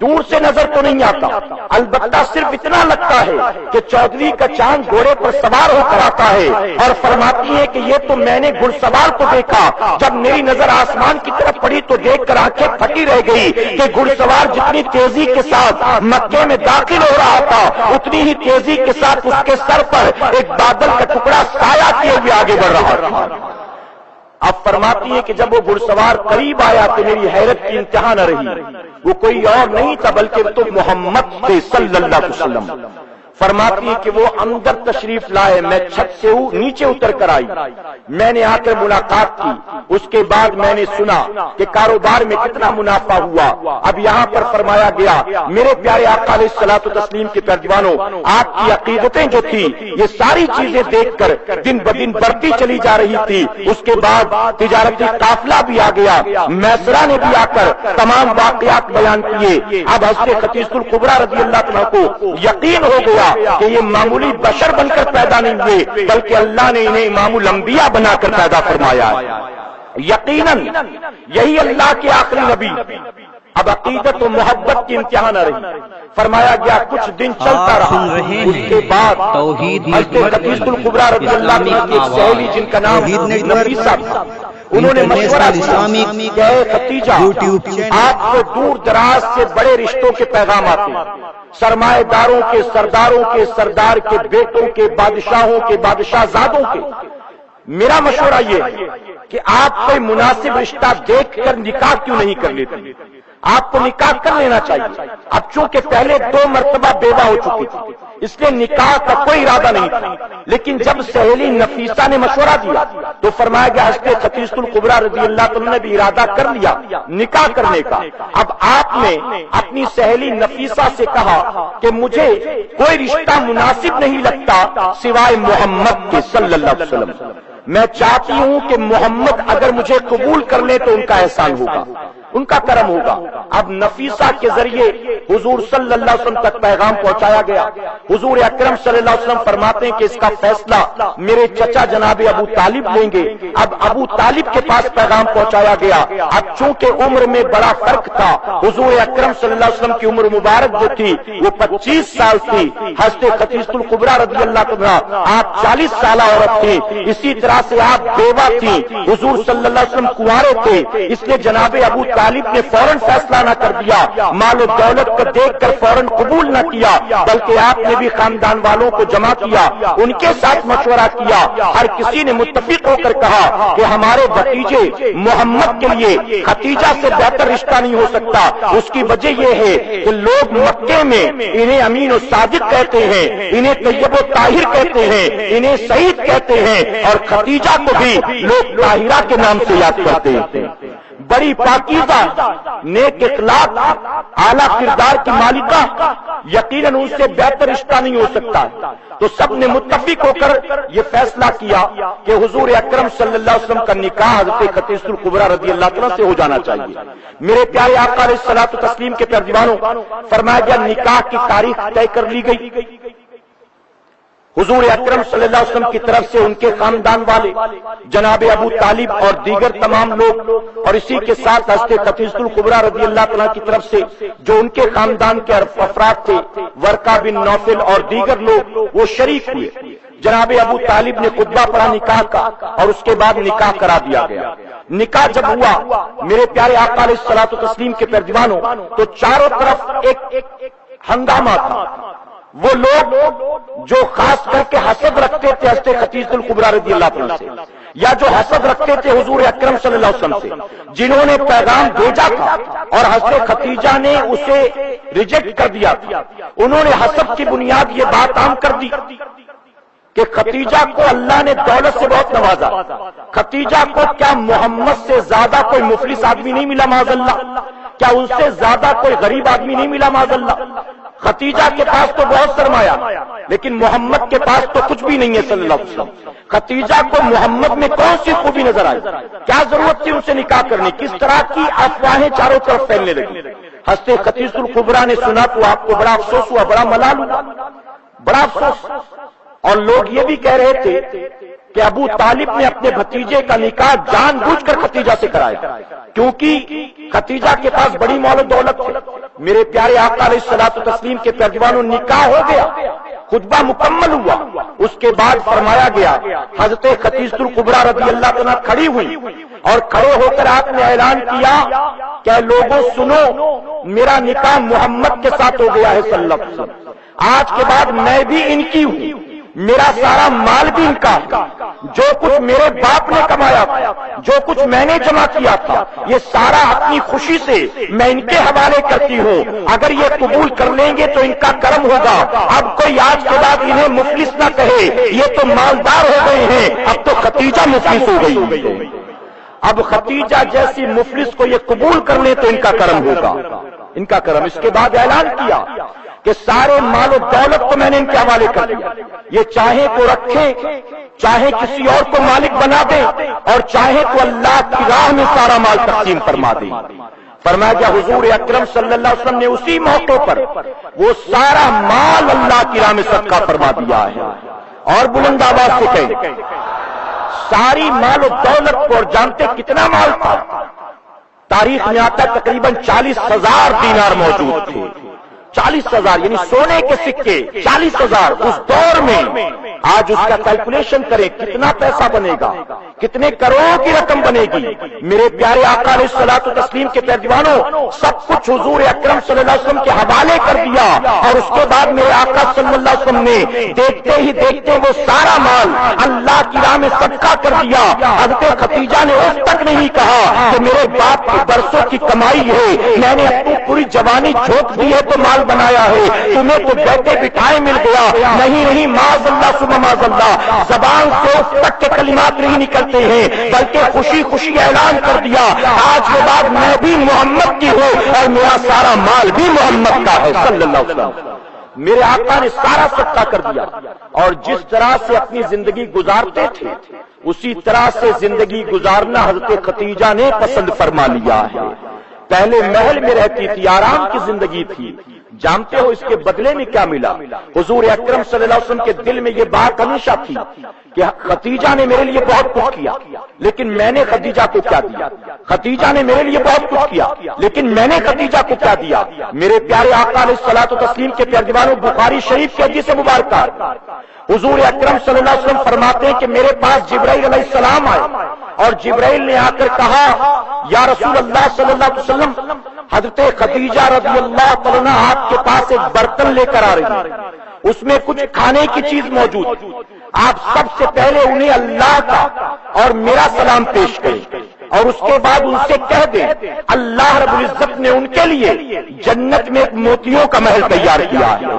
دور سے نظر تو نہیں آتا, البتہ صرف اتنا لگتا ہے کہ چودھری کا چاند گھوڑے پر سوار ہو کر آتا ہے. اور فرماتی ہے کہ یہ تو میں نے گھڑ سوار کو دیکھا, جب میری نظر آسمان کی طرف پڑی تو دیکھ کر آنکھیں پھٹی رہ گئی کہ گھڑ سوار جتنی تیزی کے ساتھ مکے میں داخل ہو رہا تھا اتنی ہی تیزی کے ساتھ اس کے سر پر ایک بادل کا ٹکڑا سایہ کیے ہوئے آگے بڑھ رہا تھا. اب فرماتی ہے کہ جب وہ گھڑ سوار قریب آیا تو میری حیرت کی انتہا نہ رہی. وہ کوئی اور نہیں تھا بلکہ تو محمد تھے صلی اللہ علیہ وسلم. فرماتی ہے کہ وہ اندر تشریف لائے, میں چھت سے نیچے اتر کر آئی, میں نے آ کر ملاقات کی. اس کے بعد میں نے سنا کہ کاروبار میں کتنا منافع ہوا. اب یہاں پر فرمایا گیا میرے پیارے آقا علیہ الصلوۃ والتسلیم کے پیروانوں, آپ کی عقیدتیں جو تھی یہ ساری چیزیں دیکھ کر دن بدن بڑھتی چلی جا رہی تھی. اس کے بعد تجارتی قافلہ بھی آ گیا, میسرہ نے بھی آ کر تمام واقعات بیان کیے. اب حضرت خدیجہ الکبریٰ رضی اللہ عنہا کو یقین ہو گیا کہ یہ معمولی بشر بن کر پیدا نہیں ہوئے بلکہ اللہ نے انہیں امام الانبیاء بنا کر پیدا فرمایا ہے. یقیناً یہی اللہ کے آخری نبی. اب عقیدت و محبت کی انتہا نہ رہی. فرمایا گیا کچھ دن چلتا رہا. اس کے بعد حضرت خدیجہ الکبریٰ رضی اللہ عنہا کی ایک سہیلی جن کا نام نفیسہ تھا, انہوں نے مشورہ دیا کہ اے خدیجہ, آپ کو دور دراز سے بڑے رشتوں کے پیغام آتے ہیں, سرمایہ داروں کے, سرداروں کے, سردار کے بیٹوں کے, بادشاہوں کے, بادشاہ زادوں کے. میرا مشورہ یہ ہے کہ آپ کوئی مناسب رشتہ دیکھ کر نکاح کیوں نہیں کر لیتے؟ آپ کو نکاح کر لینا چاہیے. اب چونکہ پہلے 2 مرتبہ بیوہ ہو چکی تھی اس لیے نکاح کا کوئی ارادہ نہیں تھا. لیکن جب سہیلی نفیسہ نے مشورہ دیا تو فرمایا گیا حضرت خدیجہ الکبریٰ رضی اللہ عنہا نے بھی ارادہ کر لیا نکاح کرنے کا. اب آپ نے اپنی سہیلی نفیسہ سے کہا کہ مجھے کوئی رشتہ مناسب نہیں لگتا سوائے محمد کے صلی اللہ علیہ وسلم. میں چاہتی ہوں کہ محمد اگر مجھے قبول کر لے تو ان کا احسان ہوگا, ان کا کرم ہوگا. اب نفیسہ کے ذریعے حضور صلی اللہ علیہ وسلم تک پیغام پہنچایا گیا. حضور اکرم صلی اللہ علیہ وسلم فرماتے ہیں کہ اس کا فیصلہ میرے چچا جناب ابو طالب لیں گے. اب ابو طالب کے پاس پیغام پہنچایا گیا. اب چونکہ عمر میں بڑا فرق تھا, حضور اکرم صلی اللہ علیہ وسلم کی عمر مبارک جو تھی وہ 25 سال تھی. حضرت خدیجہ الکبریٰ رضی اللہ عنہا آپ 40 سالہ عورت تھی. اسی طرح سے آپ بیوہ تھی, حضور صلی اللہ علیہ وسلم کنوارے تھے. اس لیے جناب ابو طالب نے فوراً فیصلہ نہ کر دیا, مال و دولت کو دیکھ کر فوراً قبول نہ کیا, بلکہ آپ نے بھی خاندان والوں کو جمع کیا, ان کے ساتھ مشورہ کیا. ہر کسی نے متفق ہو کر کہا کہ ہمارے بھتیجے محمد کے لیے خدیجہ سے بہتر رشتہ نہیں ہو سکتا. اس کی وجہ یہ ہے کہ لوگ مکے میں انہیں امین و صادق کہتے ہیں, انہیں طیب و طاہر کہتے ہیں, انہیں سعید کہتے ہیں, اور خدیجہ کو بھی لوگ طاہرہ کے نام سے یاد کرتے ہیں. بڑی پاکیزہ نیک اخلاق اعلیٰ کردار کی مالکہ، یقیناً ان سے بہتر رشتہ نہیں ہو سکتا۔ تو سب نے متفق ہو کر یہ فیصلہ کیا کہ حضور اکرم صلی اللہ علیہ وسلم کا نکاح حضرت خدیجہ الکبریٰ رضی اللہ عنہا سے ہو جانا چاہیے۔ میرے پیارے آقا علیہ الصلوۃ والتسلیم کے ترجمانوں، فرمایا گیا نکاح کی تاریخ طے کر لی گئی۔ حضور اکرم صلی اللہ علیہ وسلم کی طرف سے ان کے خاندان والے جناب ابو طالب اور دیگر تمام لوگ، اور اسی کے ساتھ حضرت خدیجہ الکبریٰ رضی اللہ عنہا کی طرف سے جو ان کے خاندان کے افراد تھے، ورقہ بن نوفل اور دیگر لوگ، وہ شریک ہوئے۔ جناب ابو طالب نے خطبہ پڑھا نکاح کا، اور اس کے بعد نکاح کرا دیا گیا۔ نکاح جب ہوا میرے پیارے آقا علیہ الصلوۃ والتسلیم کے ترجمانوں، تو چاروں طرف ایک ہنگامہ تھا۔ وہ لوگ جو خاص کر کے حسد رکھتے تھے حضرت خدیجہ الکبریٰ رضی اللہ عنہا سے، یا جو حسد رکھتے تھے حضور اکرم صلی اللہ علیہ وسلم سے، جنہوں نے پیغام بھیجا تھا اور حضرت خدیجہ نے اسے ریجیکٹ کر دیا تھا، انہوں نے حسد کی بنیاد یہ بات عام کر دی کہ خدیجہ کو اللہ نے دولت سے بہت نوازا، خدیجہ کو کیا محمد سے زیادہ کوئی مفلس آدمی نہیں ملا معاذ اللہ؟ کیا ان سے زیادہ کوئی غریب آدمی نہیں ملا معاذ اللہ؟ خدیجہ کے پاس تو بہت سرمایہ، لیکن محمد کے پاس تو کچھ بھی نہیں ہے صلی اللہ علیہ وسلم۔ خدیجہ کو محمد میں کون سی خوبی نظر آئی؟ کیا ضرورت تھی ان سے نکاح کرنے؟ کس طرح کی افواہیں چاروں طرف پھیلنے لگی؟ حضرت خدیجہ الکبریٰ نے سنا تو آپ کو بڑا افسوس ہوا، بڑا ملال ہوا، بڑا افسوس۔ اور لوگ یہ بھی کہہ رہے تھے کہ ابو طالب نے اپنے بھتیجے کا نکاح جان بوجھ کر خدیجہ سے کرایا، کیونکہ خدیجہ کے پاس بڑی مال و دولت تھی۔ میرے پیارے آقا علیہ الصلوۃ والتسلیم کے ترجمانوں، نکاح ہو گیا، خطبہ مکمل ہوا، اس کے بعد فرمایا گیا حضرت خدیجہ الکبریٰ رضی اللہ عنہا کھڑی ہوئی، اور کھڑے ہو کر آپ نے اعلان کیا کہ لوگوں سنو، میرا نکاح محمد کے ساتھ ہو گیا ہے صلی اللہ علیہ وسلم، آج کے بعد میں بھی ان کی ہوں، میرا سارا مال بھی ان کا، جو کچھ میرے باپ نے کمایا تھا، جو کچھ میں نے جمع کیا تھا، یہ سارا اپنی خوشی سے میں ان کے حوالے کرتی ہوں، اگر یہ قبول کر لیں گے تو ان کا کرم ہوگا۔ اب کوئی آج کے بعد انہیں مفلس نہ کہے، یہ تو مالدار ہو گئے ہیں، اب تو خدیجہ مفلس ہو گئی۔ اب خدیجہ جیسی مفلس کو یہ قبول کر لیں تو ان کا کرم ہوگا، ان کا کرم۔ اس کے بعد اعلان کیا کہ سارے مال و دولت کو میں نے ان کے حوالے کر دیا، یہ چاہے کو رکھیں، چاہے کسی اور کو مالک بنا دیں، اور چاہے تو اللہ کی راہ میں سارا مال تقسیم فرما دیں۔ فرمایا گیا حضور اکرم صلی اللہ علیہ وسلم نے اسی موقع پر وہ سارا مال اللہ کی راہ میں صدقہ فرما دیا ہے، اور بلند آواز سے کہیں ساری مال و دولت کو۔ اور جانتے کتنا مال تھا؟ تاریخ میں آتا تقریباً 40,000 دینار موجود تھے، 40,000 یعنی سونے کے سکے 40,000 اس دور میں۔ آج اس کا کیلکولیشن کریں کتنا پیسہ بنے گا، کتنے کروڑوں کی رقم بنے گی۔ میرے پیارے آقا علیہ الصلوۃ والتسلیم کے ترجمانوں، سب کچھ حضور اکرم صلی اللہ علیہ وسلم کے حوالے کر دیا، اور اس کے بعد میرے آقا صلی اللہ علیہ وسلم نے دیکھتے ہی دیکھتے وہ سارا مال اللہ کی راہ میں صدقہ کر دیا۔ حضرت خدیجہ نے اس تک نہیں کہا کہ میرے باپ کے برسوں کی کمائی ہے، میں نے اپنی پوری جوانی جھونک دی ہے تو مال بنایا ہے، تمہیں تو بیٹھے بٹھائے مل گیا۔ نہیں معاذ اللہ ثم معاذ اللہ، زبان سے اس تک کے کلمات نہیں نکلتے ہیں، بلکہ خوشی خوشی اعلان کر دیا آج کے بعد میں بھی محمد کی ہوں، اور میرا سارا مال بھی محمد کا ہے صلی اللہ علیہ وسلم۔ میرے آقا نے سارا صدقہ کر دیا، اور جس طرح سے اپنی زندگی گزارتے تھے اسی طرح سے زندگی گزارنا حضرت خدیجہ نے پسند فرما لیا ہے۔ پہلے محل میں رہتی تھی، آرام کی زندگی تھی، جانتے ہو اس کے بدلے میں کیا ملا؟ حضور اکرم صلی اللہ علیہ وسلم کے دل میں یہ بات ہمیشہ تھی کہ خدیجہ نے میرے لیے بہت کچھ کیا، لیکن میں نے خدیجہ کو کیا دیا؟ خدیجہ نے میرے لیے بہت کچھ کیا، لیکن میں نے خدیجہ کو کیا دیا؟ میرے پیارے آقا علیہ الصلوۃ والتسلیم کے ترجمانوں، بخاری شریف کے حدیث مبارکہ حضور اکرم صلی اللہ علیہ وسلم فرماتے ہیں کہ میرے پاس جبرائیل علیہ السلام آئے، اور جبرائیل نے آ کر کہا یا رسول اللہ صلی اللہ علیہ وسلم، حضرت خدیجہ رضی اللہ عنہا آپ کے پاس ایک برتن لے کر آ رہی ہے، اس میں کچھ کھانے کی چیز موجود، آپ سب سے پہلے انہیں اللہ کا اور میرا سلام پیش کریں، اور اس کے بعد ان سے کہہ دیں اللہ رب العزت نے ان کے لیے جنت میں ایک موتیوں کا محل تیار کیا ہے۔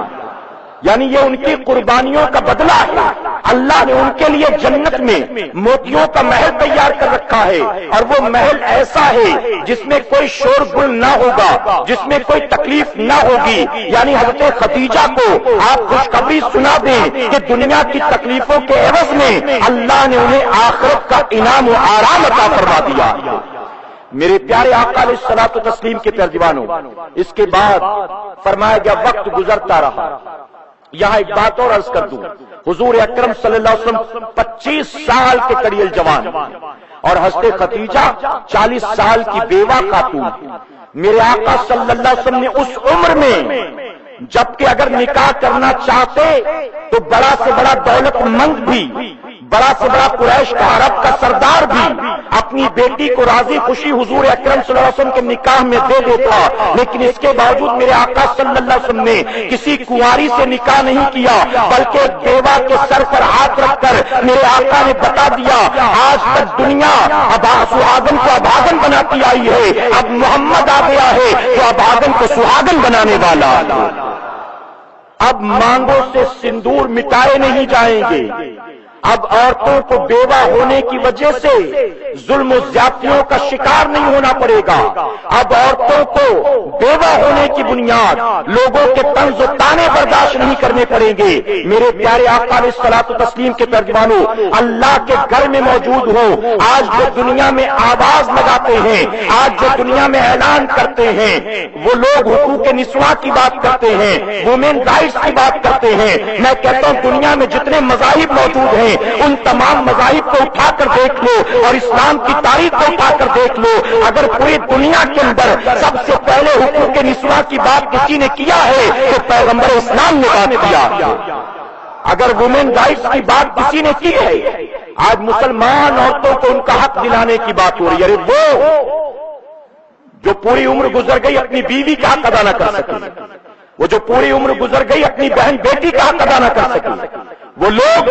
یعنی یہ ان کی قربانیوں کا بدلہ ہے۔ اللہ نے ان کے لیے جنت میں موتیوں کا محل تیار کر رکھا ہے، اور وہ محل ایسا ہے جس میں کوئی شور گل نہ ہوگا، جس میں کوئی تکلیف نہ ہوگی۔ یعنی حضرت خدیجہ کو آپ خوشخبری سنا دیں کہ دنیا کی تکلیفوں کے عوض میں اللہ نے انہیں آخرت کا انعام و آرام عطا فرما دیا۔ میرے پیارے آقا علیہ الصلوۃ والتسلیم کے ترجمانوں، اس کے بعد فرمایا گیا وقت گزرتا رہا۔ یہاں ایک بات اور عرض کر دوں، حضور اکرم صلی اللہ علیہ وسلم 25 سال کے قریب جوان اور حضرت خدیجہ 40 سال کی بیوہ خاتون۔ میرے آقا صلی اللہ علیہ وسلم نے اس عمر میں جبکہ اگر نکاح کرنا چاہتے تو بڑا سے بڑا دولت مند بھی، بڑا سے بڑا قریش کا عرب کا سردار بھی اپنی بیٹی کو راضی خوشی حضور اکرم صلی اللہ علیہ وسلم کے نکاح میں دے دیتا، لیکن اس کے باوجود میرے آقا صلی اللہ علیہ وسلم نے کسی کنواری سے نکاح نہیں کیا، بلکہ بیوہ کے سر پر ہاتھ رکھ کر میرے آقا نے بتا دیا آج تک دنیا سہاگن کو ابھاگن بناتی آئی ہے، اب محمد آ گیا ہے تو ابھاگن کو سہاگن بنانے والا۔ اب مانگوں سے سندور مٹائے نہیں جائیں گے، اب عورتوں کو بیوہ ہونے کی وجہ سے ظلم و زیادتیوں کا شکار نہیں ہونا پڑے گا، اب عورتوں کو بیوہ ہونے کی بنیاد لوگوں کے طنز و طعنے برداشت نہیں کرنے پڑیں گے۔ میرے پیارے آقا علیہ الصلوۃ والتسلیم کے ترجمانوں، اللہ کے گھر میں موجود ہوں، آج جو دنیا میں آواز لگاتے ہیں، آج جو دنیا میں اعلان کرتے ہیں، وہ لوگ حقوق نسواں کی بات کرتے ہیں، وومن رائٹس کی بات کرتے ہیں۔ میں کہتا ہوں دنیا میں جتنے مذاہب موجود ہیں ان تمام مذاہب کو اٹھا کر دیکھ لو اور اسلام کی تاریخ کو اٹھا کر دیکھ لو، اگر پوری دنیا کے اندر سب سے پہلے حقوق نسواں کی بات کسی نے کیا ہے تو پیغمبر اسلام نے بات کیا۔ اگر وومن رائٹس کی بات کسی نے کی ہے، آج مسلمان عورتوں کو ان کا حق دلانے کی بات ہو رہی ہے۔ ارے وہ جو پوری عمر گزر گئی اپنی بیوی کا حق ادا نہ کر سکی، وہ جو پوری عمر گزر گئی اپنی بہن بیٹی کا حق ادا نہ کر سکی، وہ لوگ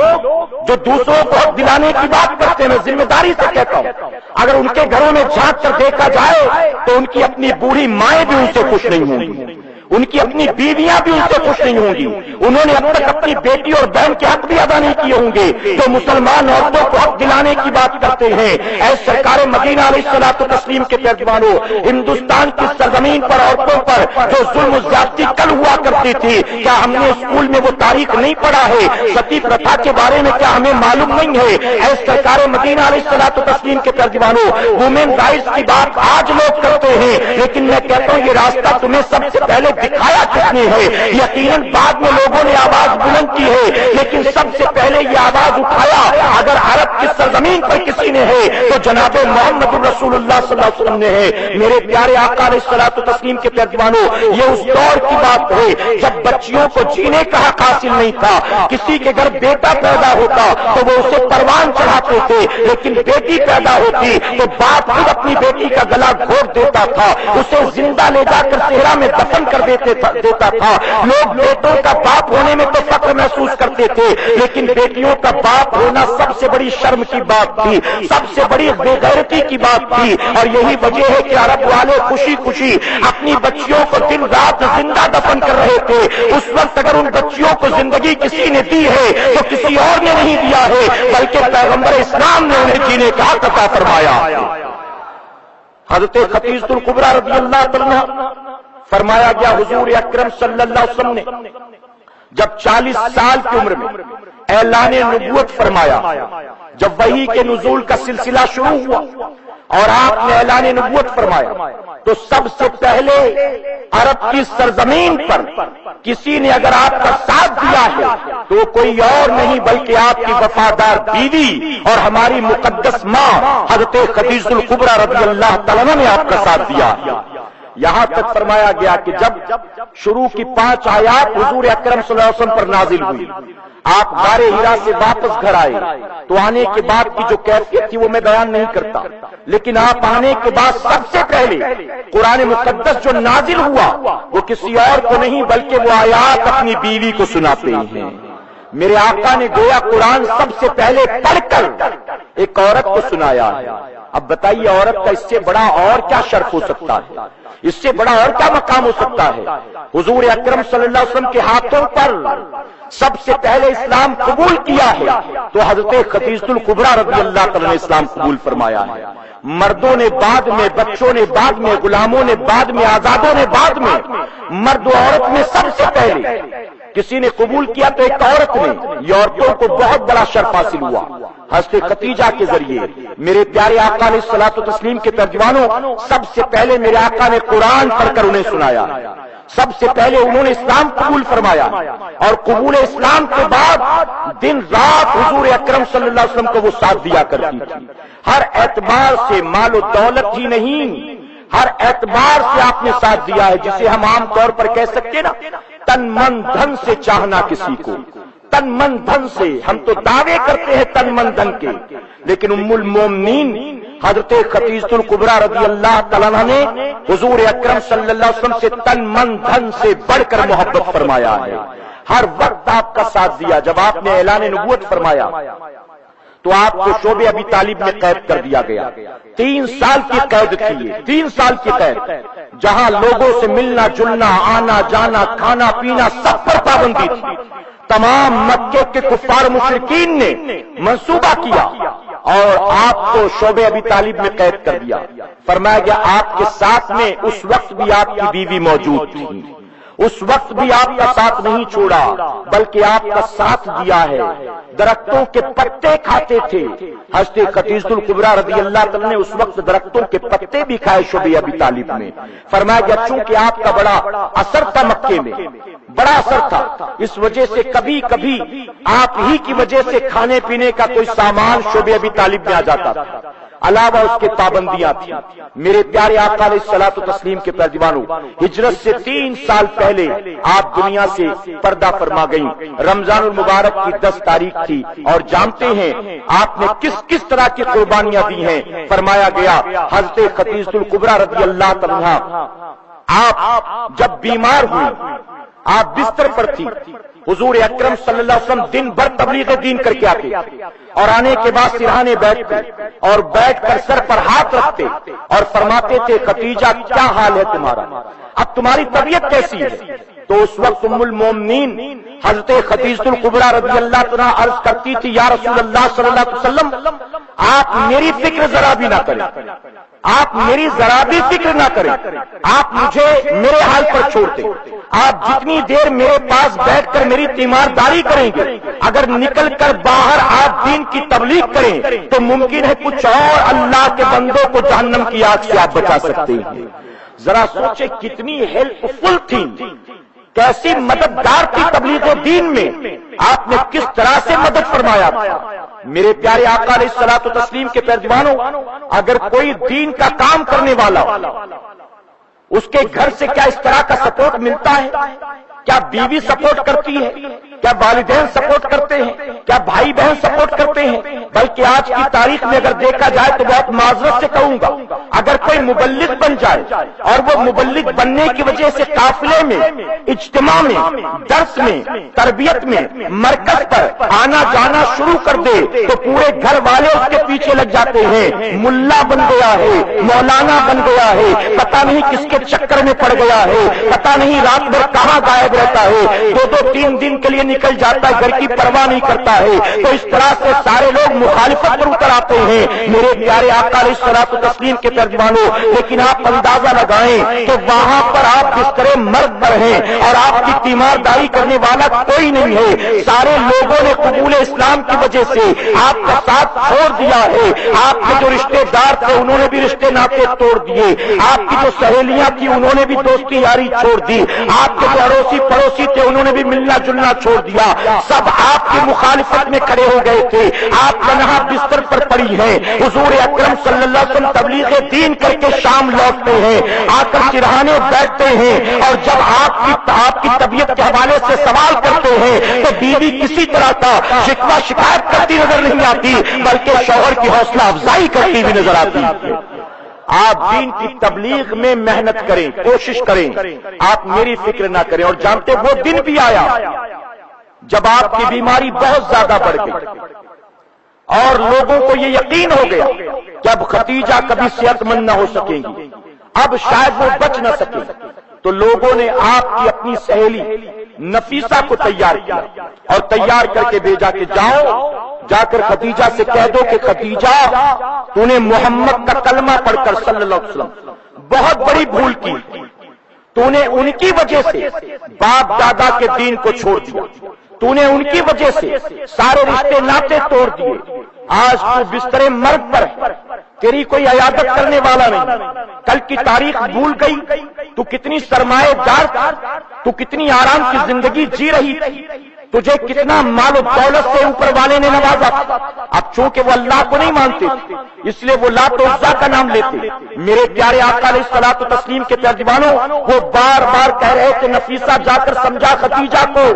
جو دوسروں کو حق دلانے کی بات کرتے ہیں، میں ذمہ داری سے کہتا ہوں اگر ان کے گھروں میں جھانک کر دیکھا جائے تو ان کی اپنی بوڑھی مائیں بھی ان سے خوش نہیں ہوں گی، ان کی اپنی بیویاں بھی ان سے خوش نہیں ہوں گی، انہوں نے اب تک اپنی بیٹی اور بہن کے حق بھی ادا نہیں کیے ہوں گے، تو مسلمان عورتوں کو حق دلانے کی بات کرتے ہیں۔ اے سرکار مدینہ علیہ الصلوۃ والتسلیم کے ترجمانوں، ہندوستان کی سرزمین پر عورتوں پر جو ظلم و زیادتی کل ہوا کرتی تھی، کیا ہم نے اسکول میں وہ تاریخ نہیں پڑھا ہے؟ ستی پرتھا کے بارے میں کیا ہمیں معلوم نہیں ہے؟ اے سرکار مدینہ علیہ الصلوۃ والتسلیم کے ترجمانوں، وومن رائٹس کی بات آج لوگ کرتے ہیں، لیکن میں کہتا ہوں یہ راستہ تمہیں سب سے پہلے دکھایا کس نے ہے؟ یقیناً بعد میں لوگوں نے آواز بلند کی ہے، لیکن سب سے پہلے یہ آواز اٹھایا اگر عرب کی سرزمین پر کسی نے ہے تو جناب محمد رسول اللہ صلی اللہ علیہ وسلم نے ہے۔ میرے پیارے آقا علیہ الصلوۃ والتسلیم کے ترجمانوں، یہ اس دور کی بات ہے جب بچیوں کو جینے کا حق حاصل نہیں تھا، کسی کے گھر بیٹا پیدا ہوتا تو وہ اسے پروان چڑھاتے تھے، لیکن بیٹی پیدا ہوتی تو باپ خود اپنی بیٹی کا گلا گھونٹ دیتا تھا، اسے زندہ لے جا کر صحرا میں دفن کر دیتا تھا۔ لوگ بیٹوں کا باپ ہونے میں تو فخر محسوس کرتے تھے، لیکن بیٹیوں کا باپ ہونا سب سے بڑی شرم کی بات تھی، سب سے بڑی بے غیرتی کی بات تھی، اور یہی وجہ ہے کہ عرب والے خوشی خوشی اپنی بچیوں کو دن رات زندہ دفن کر رہے تھے۔ اس وقت اگر ان بچیوں کو زندگی کسی نے دی ہے تو کسی اور نے نہیں دیا ہے، بلکہ پیغمبر اسلام نے انہیں جینے کا حق عطا فرمایا۔ حضرت خدیجہ الکبریٰ رضی اللہ عنہا فرمایا گیا حضور اکرم صلی اللہ علیہ وسلم نے جب 40 سال کی عمر میں اعلان نبوت فرمایا، جب وحی کے نزول کا سلسلہ شروع ہوا اور آپ نے اعلان نبوت فرمایا تو سب سے پہلے عرب کی سرزمین پر کسی نے اگر آپ کا ساتھ دیا ہے تو کوئی اور نہیں بلکہ آپ کی وفادار بیوی اور ہماری مقدس ماں حضرت خدیجہ الکبریٰ رضی اللہ تعالیٰ عنہا نے آپ کا ساتھ دیا۔ یہاں تک فرمایا گیا کہ جب شروع کی 5 آیات حضور اکرم صلی اللہ علیہ وسلم پر نازل ہوئی، آپ غار ہرا سے واپس گھر آئے تو آنے کے بعد کی جو کیفیت تھی وہ میں بیان نہیں کرتا، لیکن آپ آنے کے بعد سب سے پہلے قرآن مقدس جو نازل ہوا وہ کسی اور کو نہیں بلکہ وہ آیات اپنی بیوی کو سناتے ہیں۔ میرے آقا نے گویا قرآن سب سے پہلے پڑھ کر ایک عورت کو سنایا ہے۔ اب بتائیے عورت کا اس سے بڑا اور کیا شرف ہو سکتا ہے، اس سے بڑا اور کیا مقام ہو سکتا ہے؟ حضور اکرم صلی اللہ علیہ وسلم کے ہاتھوں پر سب سے پہلے اسلام قبول کیا ہے تو حضرت خدیجہ الکبریٰ رضی اللہ تعالی نے اسلام قبول فرمایا ہے۔ مردوں نے بعد میں، بچوں نے بعد میں، غلاموں نے بعد میں، آزادوں نے بعد میں، مرد و عورت میں سب سے پہلے کسی نے قبول کیا تو ایک عورت نے۔ یہ عورتوں کو بہت بڑا شرف حاصل ہوا حضرت خدیجہ کے ذریعے۔ میرے پیارے آقا علیہ الصلوۃ والتسلیم کے ترجمانوں، سب سے پہلے میرے آقا نے قرآن پڑھ کر انہیں سنایا، سب سے پہلے انہوں نے اسلام قبول فرمایا، اور قبول اسلام کے بعد دن رات حضور اکرم صلی اللہ علیہ وسلم کو وہ ساتھ دیا کرتی تھی۔ ہر اعتبار سے، مال و دولت ہی نہیں، ہر اعتبار سے آپ نے ساتھ دیا ہے، جسے ہم عام طور پر کہہ سکتے نا، تن من دھن سے چاہنا کسی کو، تن من دھن سے۔ ہم تو دعوے کرتے ہیں تن من دھن کے، لیکن ام المومنین حضرت خدیجہ الکبریٰ رضی اللہ تعالیٰ عنہا نے حضور اکرم صلی اللہ علیہ وسلم سے تن من دھن سے بڑھ کر محبت فرمایا ہے، ہر وقت آپ کا ساتھ دیا۔ جب آپ نے اعلان نبوت فرمایا تو آپ کو شعبہ ابی طالب میں قید کر دیا گیا، 3 سال کی قید تھی، 3 سال کی قید، جہاں لوگوں سے ملنا جلنا، آنا جانا، کھانا پینا سب پر پابندی تھی۔ تمام مکے کے کفار مشرکین نے منصوبہ کیا اور آپ کو شعبہ ابی طالب میں قید کر دیا۔ فرمایا گیا آپ کے ساتھ میں اس وقت بھی آپ کی بیوی موجود تھی، اس وقت بھی آپ کا ساتھ نہیں چھوڑا بلکہ آپ کا ساتھ دیا ہے۔ درختوں کے پتے کھاتے تھے حضرت خدیجہ الکبریٰ رضی اللہ تعالیٰ نے اس وقت درختوں کے پتے بھی کھائے شعبہ ابی طالب میں۔ فرمایا گیا چونکہ آپ کا بڑا اثر تھا مکے میں، بڑا اثر تھا، اس وجہ سے کبھی کبھی آپ ہی کی وجہ سے کھانے پینے کا کوئی سامان شعبہ ابی طالب میں آ جاتا تھا، علاوہ اس کے پابندیاں تھیں۔ میرے پیارے آقا علیہ الصلوۃ والتسلیم کے پیروانوں، ہجرت سے 3 سال پہلے آپ دنیا سے پردہ فرما گئیں۔ رمضان المبارک کی 10 تاریخ تھی اور جانتے ہیں آپ نے کس کس طرح کی قربانیاں دی ہیں۔ فرمایا گیا حضرت خدیجہ الکبریٰ رضی اللہ عنہا آپ جب بیمار ہوئی، آپ بستر پر تھی، حضور اکرم صلی اللہ علیہ وسلم دن بھر تبلیغ دین کر کے آتے اور آنے کے بعد سرہانے بیٹھتے اور بیٹھ کر سر پر ہاتھ رکھتے اور فرماتے تھے خدیجہ کیا حال ہے تمہارا، اب تمہاری طبیعت کیسی ہے؟ تو اس وقت ام المومنین حضرت خدیجہ الکبریٰ رضی اللہ عنہا عرض کرتی تھی یا رسول اللہ صلی اللہ علیہ وسلم آپ میری فکر ذرا بھی نہ کریں، آپ میری ذرا بھی فکر نہ کریں، آپ مجھے میرے حال پر چھوڑ دیں، آپ جتنی دیر میرے پاس بیٹھ کر میری تیمارداری کریں گے، اگر نکل کر باہر آپ دین کی تبلیغ کریں تو ممکن ہے کچھ اور اللہ کے بندوں کو جہنم کی آگ سے آپ بچا سکتے ہیں۔ ذرا سوچیں کتنی ہیلپ فل تھی، کیسی مددگار تھی تبلیغ دین میں، آپ نے کس طرح سے مدد فرمایا تھا۔ میرے پیارے آقا علیہ الصلوۃ والتسلیم کے پیروانوں، اگر کوئی دین کا کام کرنے والا اس کے گھر سے کیا اس طرح کا سپورٹ ملتا ہے؟ کیا بیوی سپورٹ کرتی ہے؟ کیا والدین سپورٹ کرتے ہیں؟ کیا بھائی بہن سپورٹ کرتے ہیں؟ بلکہ آج کی تاریخ میں اگر دیکھا جائے تو بہت معذرت سے کہوں گا، اگر کوئی مبلغ بن جائے اور وہ مبلغ بننے کی وجہ سے قافلے میں، اجتماع میں، درس میں، تربیت میں، مرکز پر آنا جانا شروع کر دے تو پورے گھر والے اس کے پیچھے لگ جاتے ہیں، ملا بن گیا ہے، مولانا بن گیا ہے، پتہ نہیں کس کے چکر میں پڑ گیا ہے، پتہ نہیں رات بھر کہاں غائب رہتا ہے، 2-3 دن کے لیے نکل جاتا ہے، گھر کی پرواہ نہیں کرتا ہے۔ تو اس طرح سے سارے لوگ مخالفت پر اتر آتے ہیں میرے پیارے آقا علیہ الصلوۃ والتسلیم کے ترجمانوں۔ لیکن آپ اندازہ لگائیں کہ وہاں پر آپ بستر مرگ پر ہیں اور آپ کی تیمارداری کرنے والا کوئی نہیں ہے، سارے لوگوں نے قبول اسلام کی وجہ سے آپ کا ساتھ چھوڑ دیا ہے، آپ کے جو رشتے دار تھے انہوں نے بھی رشتے ناطے توڑ دیے، آپ کی جو سہیلیاں تھی انہوں نے بھی دوستی یاری چھوڑ دی، آپ کے جو اڑوسی پڑوسی تھے انہوں نے بھی ملنا جلنا چھوڑ دیا، سب آپ کی مخالفت میں کھڑے ہو گئے تھے۔ آپ جہاں بستر پر پڑی ہیں، حضور اکرم صلی اللہ علیہ وسلم تبلیغ دین کر کے شام لوٹتے ہیں، آ کر سرہانے بیٹھتے ہیں اور جب آپ کی طبیعت کے حوالے سے سوال کرتے ہیں تو بیوی کسی طرح کا شکوہ شکایت کرتی نظر نہیں آتی بلکہ شوہر کی حوصلہ افزائی کرتی ہوئی نظر آتی ہے۔ آپ دین کی تبلیغ میں محنت کریں، کوشش کریں، آپ میری فکر نہ کریں۔ اور جانتے وہ دن بھی آیا جب آپ کی بیماری بہت زیادہ بڑھ گئی اور لوگوں کو یہ یقین ہو گیا کہ کہ اب خدیجہ کبھی صحت مند نہ ہو سکیں گی، اب شاید وہ بچ نہ سکے، تو لوگوں نے آپ کی اپنی سہیلی نفیسہ کو تیار کیا اور تیار کر کے بھیجا کہ جاؤ، جا کر خدیجہ سے کہہ دو کہ خدیجہ تو نے محمد کا کلمہ پڑھ کر صلی اللہ علیہ وسلم بہت بڑی بھول کی، تو نے ان کی وجہ سے باپ دادا کے دین کو چھوڑ دیا، تو نے ان کی وجہ سے سارے رشتے ناطے توڑ دیے، آج تو بستر مرگ پر ہے، تیری کوئی عیادت کرنے والا نہیں، کل کی تاریخ بھول گئی، تو کتنی سرمایہ دار تھا، تو کتنی آرام کی زندگی جی رہی تھی، تجھے کتنا مال و دولت سے اوپر والے نے نوازا، اب چونکہ وہ اللہ کو نہیں مانتے اس لیے وہ لات و عزا کا نام لیتے۔ میرے پیارے آقا علیہ الصلوۃ والتسلیم کے ترجمانوں وہ بار بار کہہ رہے کہ نفیسہ جا کر سمجھا خدیجہ کو،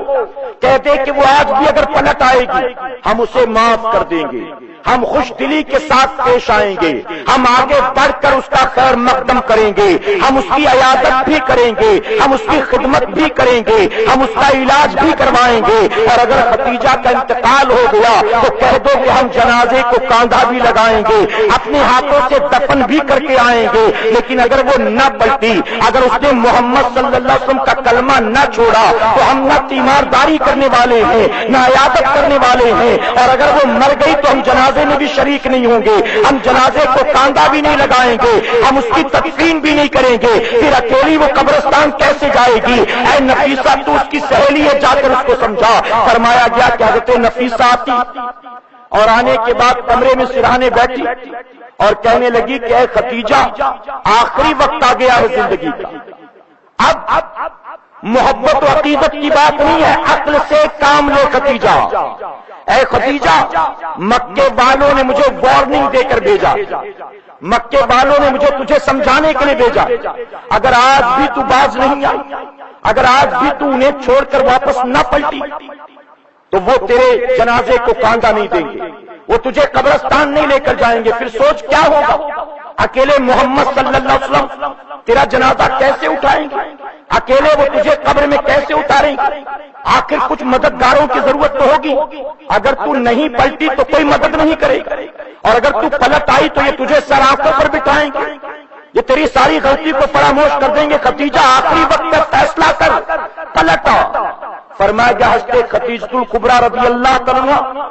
کہہ دے کہ وہ آج بھی اگر پلٹ آئے گی ہم اسے معاف کر دیں گے، ہم خوش دلی کے ساتھ پیش آئیں گے، ہم آگے بڑھ کر اس کا خیر مقدم کریں گے، ہم اس کی عیادت بھی کریں گے، ہم اس کی خدمت بھی کریں گے، ہم اس کا علاج بھی کروائیں گے، اور اگر خدیجہ کا انتقال ہو گیا تو کہہ دو کہ ہم جنازے کو کاندھا بھی لگائیں گے، اپنے ہاتھوں سے دفن بھی کر کے آئیں گے، لیکن اگر وہ نہ پلٹی، اگر اس نے محمد صلی اللہ علیہ وسلم کا کلمہ نہ چھوڑا تو ہم نہ تیمارداری کرنے والے ہیں نہ عیادت کرنے والے ہیں، اور اگر وہ مر گئی تو ہم جنازے میں بھی شریک نہیں ہوں گے، ہم جنازے کو کاندھا بھی نہیں لگائیں گے، ہم اس کی تدفین بھی نہیں کریں گے، پھر اکیلی وہ قبرستان کیسے جائے گی؟ اے نفیسہ تو اس کی سہیلی ہے، جا کر اس کو سمجھا۔ فرمایا گیا کہ حضرت نفیسہ آتی اور آنے کے بعد کمرے میں سرہانے بیٹھی اور کہنے لگی کہ اے خدیجہ آخری وقت آ گیا ہے زندگی کا، اب محبت و عقیدت کی بات نہیں ہے، عقل سے کام لے خدیجہ۔ اے خدیجہ مکے والوں نے مجھے وارننگ دے کر بھیجا، مکے والوں نے مجھے تجھے سمجھانے کے لیے بھیجا، اگر آج بھی تو باز نہیں آئی، اگر آج بھی تو انہیں چھوڑ کر واپس نہ پلٹی تو وہ تیرے جنازے کو کاندھا نہیں دیں گے، وہ تجھے قبرستان نہیں لے کر جائیں گے، پھر سوچ کیا ہوگا؟ اکیلے محمد صلی اللہ علیہ وسلم تیرا جنازہ کیسے اٹھائیں گے؟ اکیلے وہ تجھے قبر میں کیسے اتاریں گے؟ آخر کچھ مددگاروں کی ضرورت تو ہوگی، اگر تو نہیں پلٹی تو کوئی مدد نہیں کرے گا، اور اگر تو پلٹ آئی تو یہ تجھے سر آنکھوں پر بٹھائیں گے، یہ تیری ساری غلطی کو فراموش کر دیں گے۔ خدیجہ آخری وقت میں فیصلہ کر، پلٹا۔ فرمایا گیا حضرت خدیجہ الکبریٰ رضی اللہ عنہا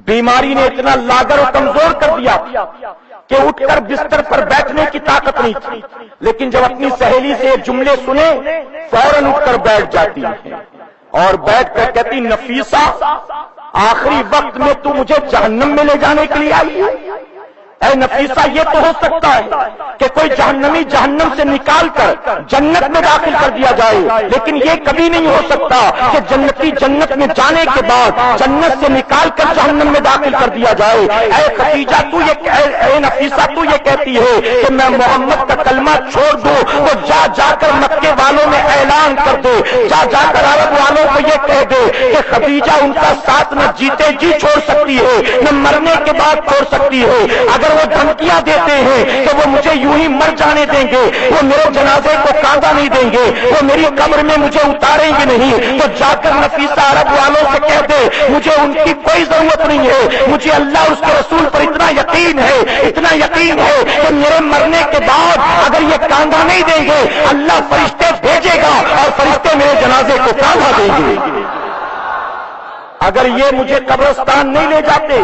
بیماری نے اتنا لاغر و کمزور کر دیا کہ اٹھ کر بستر پر بیٹھنے کی طاقت نہیں تھی، لیکن جب اپنی سہیلی سے جملے سنے فوراً اٹھ کر بیٹھ جاتی ہے اور بیٹھ کر کہتی نفیسہ آخری وقت میں تو مجھے جہنم میں لے جانے کے لیے آئی ہے؟ اے نفیسہ یہ تو ہو سکتا ہے کہ کوئی جہنمی جہنم سے نکال کر جنت میں داخل کر دیا جائے، لیکن یہ کبھی نہیں ہو سکتا کہ جنتی جنت میں جانے کے بعد جنت سے نکال کر جہنم میں داخل کر دیا جائے۔ اے خدیجہ اے نفیسہ تو یہ کہتی ہے کہ میں محمد کا کلمہ چھوڑ دوں تو جا کر مکے والوں میں اعلان کر دے، جا کر عرب والوں کو یہ کہہ دے کہ خدیجہ ان کا ساتھ نہ جیتے جی چھوڑ سکتی ہے نہ مرنے کے بعد چھوڑ سکتی ہے، اگر وہ دھمکیاں دیتے ہیں تو وہ مجھے یوں ہی مر جانے دیں گے، وہ میرے جنازے کو کاندھا نہیں دیں گے، وہ میری قبر میں مجھے اتاریں گے نہیں، تو جا کر نفیسہ عرب والوں سے کہہ دے مجھے ان کی کوئی ضرورت نہیں ہے، مجھے اللہ اس کے رسول پر اتنا یقین ہے، اتنا یقین ہے کہ میرے مرنے کے بعد اگر یہ کاندھا نہیں دیں گے اللہ فرشتے بھیجے گا اور فرشتے میرے جنازے کو کاندھا دیں گے۔ اگر یہ مجھے قبرستان نہیں لے جاتے،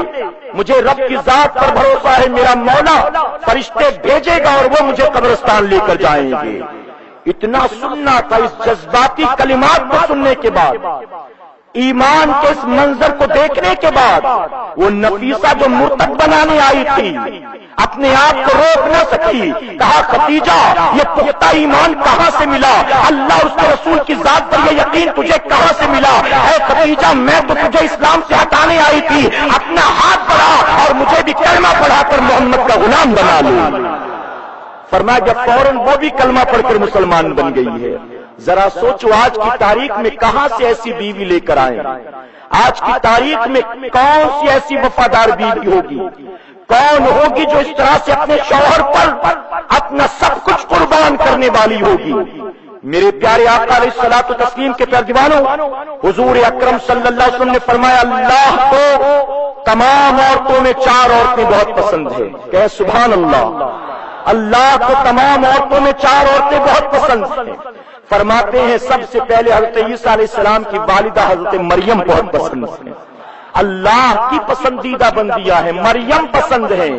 مجھے رب کی ذات پر بھروسہ ہے، میرا مولا فرشتے بھیجے گا اور وہ مجھے قبرستان لے کر جائیں گے۔ اتنا سننا تھا، اس جذباتی کلمات کو سننے کے بعد، ایمان کے اس منظر کو دیکھنے کے بعد وہ نفیسہ جو مرتد بنانے آئی تھی اپنے آپ کو روک نہ سکی، کہا خدیجہ یہ پختہ ایمان کہاں سے ملا؟ اللہ اس کے رسول کی ذات پر یہ یقین تجھے کہاں سے ملا؟ اے خدیجہ میں تو تجھے اسلام سے ہٹانے آئی تھی، اپنا ہاتھ بڑھا اور مجھے بھی کلمہ پڑھا کر محمد کا غلام بنا لوں۔ فرمایا جب فوراً وہ بھی کلمہ پڑھ کر مسلمان بن گئی ہے۔ ذرا سوچو آج کی تاریخ میں کہاں سے ایسی بیوی لے کر آئیں؟ آج کی تاریخ میں کون سی ایسی وفادار بیوی ہوگی؟ کون ہوگی جو اس طرح سے اپنے شوہر پر اپنا سب کچھ قربان کرنے والی ہوگی؟ میرے پیارے آقا علیہ الصلوۃ والتسلیم کے پیارے دیوانوں، حضور اکرم صلی اللہ علیہ وسلم نے فرمایا اللہ کو تمام عورتوں میں 4 عورتیں بہت پسند ہیں. کہ سبحان اللہ. اللہ کو تمام عورتوں میں 4 عورتیں بہت پسند ہیں. فرماتے ہیں سب سے پہلے حضرت عیسیٰ علیہ السلام کی والدہ حضرت مریم بہت پسند ہے. اللہ کی پسندیدہ بندیاں ہیں. مریم پسند ہے.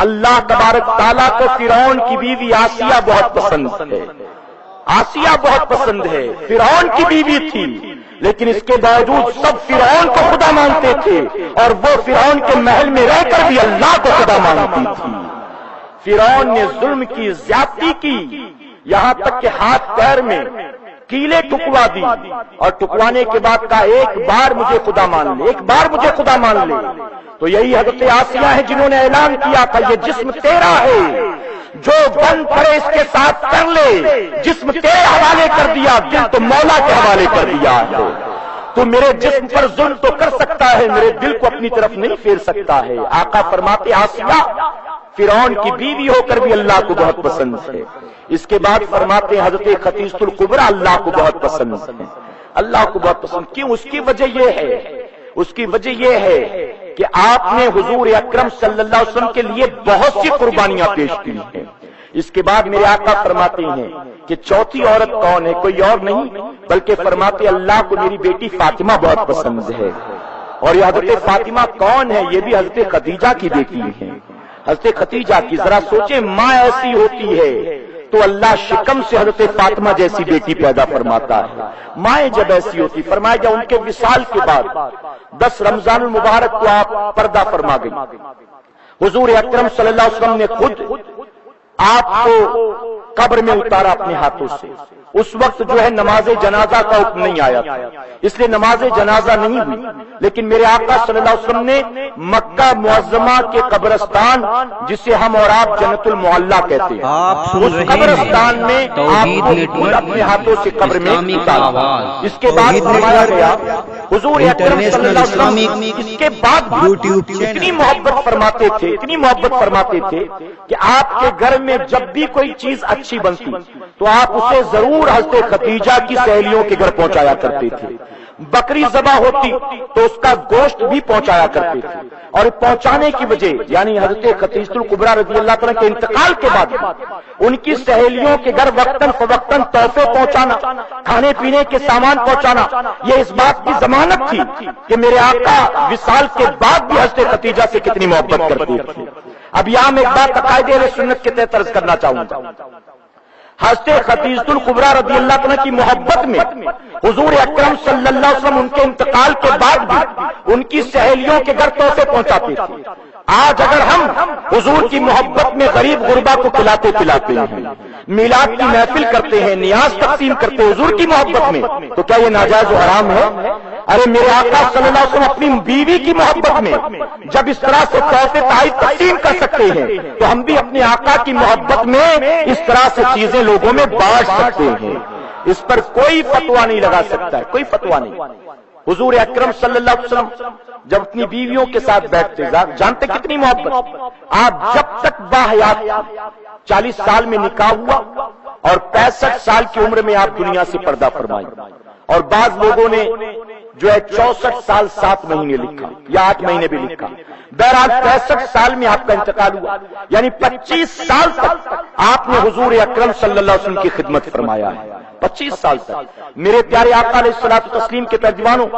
اللہ تبارک تعالیٰ کو فرعون کی بیوی آسیہ بہت پسند ہے. آسیہ بہت پسند ہے. فرعون کی بیوی تھی لیکن اس کے باوجود سب فرعون کو خدا مانتے تھے اور وہ فرعون کے محل میں رہ کر بھی اللہ کو خدا مانتی تھی. فرعون نے ظلم کی، زیادتی کی، یہاں تک کہ ہاتھ پیر میں کیلے ٹکوا دی اور ٹکوانے کے بعد کہا ایک بار مجھے خدا مان لے، ایک بار مجھے خدا مان لے. تو یہی حضرت آسیہ ہے جنہوں نے اعلان کیا تھا یہ جسم تیرا ہے، جو بند کرے اس کے ساتھ کر لے. جسم تیرے حوالے کر دیا، دل تو مولا کے حوالے کر دیا ہے. تو میرے جسم پر ظلم تو کر سکتا ہے، میرے دل کو اپنی طرف نہیں پھیر سکتا ہے. آقا فرماتے آسیہ فرعون کی بیوی ہو کر بھی اللہ کو بہت پسند ہے. اس کے بعد فرماتے ہیں حضرت خدیجہ الکبریٰ اللہ کو بہت پسند ہے. اللہ کو بہت پسند کیوں؟ اس کی وجہ یہ ہے، اس کی وجہ یہ ہے کہ آپ نے حضور اکرم صلی اللہ علیہ وسلم کے لیے بہت سی قربانیاں پیش کی ہیں. اس کے بعد میرے آقا فرماتے ہیں کہ چوتھی عورت کون ہے؟ کوئی اور نہیں بلکہ فرماتے اللہ کو میری بیٹی فاطمہ بہت پسند ہے. اور یہ حضرت فاطمہ کون ہے؟ یہ بھی حضرت خدیجہ کی بیٹی ہے. حضرت خدیجہ کی ذرا سوچیں، ماں ایسی ہوتی ہے تو اللہ شکم سے حضرت فاطمہ جیسی بیٹی پیدا فرماتا ہے. مائیں جب ایسی ہوتی، فرمایا جب ان کے وصال کے بعد 10 رمضان المبارک کو آپ پردہ فرما گئی. حضور اکرم صلی اللہ علیہ وسلم نے خود آپ کو قبر میں اتارا اپنے ہاتھوں سے. اس وقت جو ہے نماز جنازہ کا حکم نہیں آیا تھا، اس لیے نماز جنازہ نہیں ہوئی. لیکن میرے آقا صلی اللہ علیہ وسلم نے مکہ معظمہ کے قبرستان جسے ہم اور آپ جنت المعلا کہتے ہیں، اس قبرستان میں آپ کو خود اپنے ہاتھوں سے قبر میں اتارا. اس کے بعد فرمایا گیا حضور اکرم صلی اللہ علیہ وسلم اس کے بعد اتنی محبت فرماتے تھے، اتنی محبت فرماتے تھے کہ آپ کے گھر میں جب بھی کوئی چیز اچھی بنتی تو آپ اسے ضرور حضرت خدیجہ کی سہیلیوں کے گھر پہنچایا کرتے تھے. بکری ذبح ہوتی تو اس کا گوشت بھی پہنچایا کرتے تھے. اور پہنچانے کی وجہ یعنی حضرت خدیجہ الکبریٰ رضی اللہ تعالیٰ کے انتقال کے بعد ان کی سہیلیوں کے گھر وقتاً فوقتاً تحفے پہنچانا، کھانے پینے کے سامان پہنچانا، یہ اس بات کی ضمانت تھی کہ میرے آقا وصال کے بعد بھی حضرت خدیجہ سے کتنی محبت کرتے تھے. اب یہاں میں ایک بات عقائد اہل سنت کے تحت عرض کرنا چاہوں گا. حضرت خدیجہ الکبریٰ رضی اللہ عنہ کی محبت میں حضور اکرم صلی اللہ علیہ وسلم ان کے انتقال کے بعد بھی ان کی سہیلیوں کے گھر تحفے پہنچاتے تھے. آج اگر ہم حضور کی محبت میں غریب غربا کو کھلاتے پلاتے ہیں، میلاد کی محفل کرتے ہیں، نیاز تقسیم کرتے ہیں حضور کی محبت میں، تو کیا یہ ناجائز و حرام ہے؟ ارے میرے آقا صلی اللہ علیہ وسلم اپنی بیوی کی محبت میں جب اس طرح سے تحفے تحائف تقسیم کر سکتے ہیں تو ہم بھی اپنے آقا کی محبت میں اس طرح سے چیزیں لوگوں میں بانٹ سکتے ہیں. اس پر کوئی فتویٰ نہیں لگا سکتا ہے، کوئی فتویٰ نہیں. حضور اکرم صلی اللہ علیہ وسلم جب اپنی بیویوں کے ساتھ بیٹھتے، جانتے کتنی محبت. آپ جب تک باحیات 40 سال میں نکاح ہوا اور 65 سال کی عمر میں آپ دنیا سے پردہ فرمائی. اور بعض لوگوں نے جو ہے 64 سال 7 مہینے لکھا یا 8 مہینے بھی لکھا. بہرحال 65 سال میں آپ کا انتقال ہوا، یعنی 25 سال تک آپ نے حضور اکرم صلی اللہ علیہ وسلم کی خدمت فرمایا ہے. 25 سال تک میرے پیارے آقا علیہ الصلوۃ والتسلیم کے پیروانوں،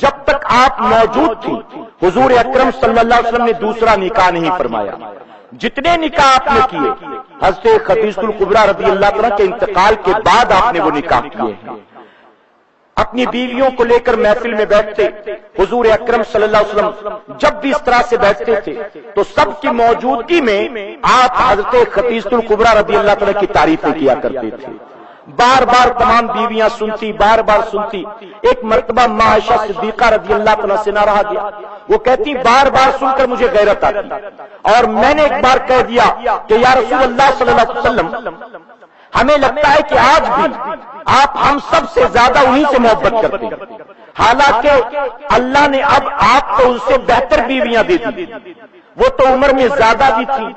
جب تک آپ موجود تھیں حضور اکرم صلی اللہ علیہ وسلم نے دوسرا نکاح نہیں فرمایا. جتنے نکاح آپ نے کیے حضرت خدیجہ الکبریٰ رضی اللہ عنہ کے انتقال کے بعد آپ نے وہ نکاح کیے ہیں. اپنی بیویوں کو لے کر محفل میں بیٹھتے حضور اکرم صلی اللہ علیہ وسلم جب بھی اس طرح سے بیٹھتے تھے تو سب کی موجودگی میں آپ حضرت خدیجہ الکبریٰ رضی اللہ عنہ کی تعریفیں کیا کرتے تھے. بار بار تمام بیویاں سنتی، بار بار سنتی. ایک مرتبہ ماں عائشہ صدیقہ رضی اللہ عنہ سے نہ رہا گیا. وہ کہتی بار بار سن کر مجھے غیرت آتی اور میں نے ایک بار کہہ دیا کہ یا رسول اللہ صلی اللہ علیہ وسلم، ہمیں لگتا ہے کہ آج بھی آپ ہم سب سے زیادہ انہی سے محبت کرتے ہیں، حالانکہ اللہ نے اب آپ کو ان سے بہتر بیویاں دے دی. وہ تو عمر میں زیادہ بھی تھی،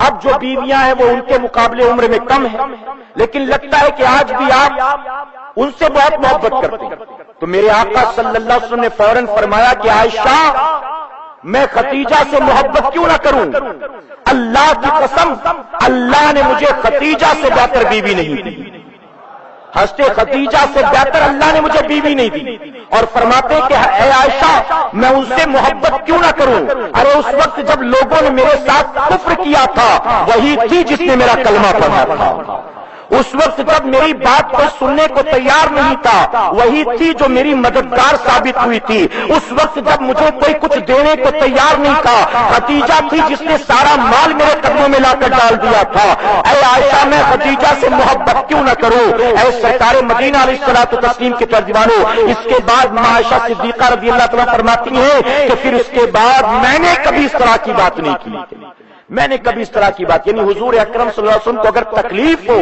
اب جو بیویاں ہیں وہ ان کے مقابلے عمر میں کم ہیں، لیکن لگتا ہے کہ آج بھی آپ ان سے بہت محبت کرتے ہیں. تو میرے آقا صلی اللہ علیہ وسلم نے فوراً فرمایا کہ عائشہ میں خدیجہ سے محبت کیوں نہ کروں؟ اللہ کی قسم، اللہ نے مجھے خدیجہ سے بہتر بیوی نہیں دی، حضرت خدیجہ سے بہتر اللہ نے مجھے بیوی نہیں دی، اور فرماتے کہ اے عائشہ میں اس سے محبت کیوں نہ کروں؟ ارے اس وقت جب لوگوں نے میرے ساتھ کفر کیا تھا وہی تھی جس نے میرا کلمہ پڑھا تھا، اس وقت جب میری بات کو سننے کو تیار نہیں تھا وہی تھی جو میری مددگار ثابت ہوئی تھی، اس وقت جب مجھے کوئی کچھ دینے کو تیار نہیں تھا خدیجہ تھی جس نے سارا مال میرے قدموں میں لا کر ڈال دیا تھا۔ اے عائشہ میں خدیجہ سے محبت کیوں نہ کروں؟ اے سرکار مدینہ علیہ الصلوۃ والتسلیم کے ترجمانوں، اس کے بعد عائشہ صدیقہ رضی اللہ تعالیٰ فرماتی ہیں کہ پھر اس کے بعد میں نے کبھی اس طرح کی بات نہیں کی، میں نے کبھی اس طرح کی بات، یعنی حضور اکرم صلی اللہ علیہ وسلم کو اگر تکلیف ہو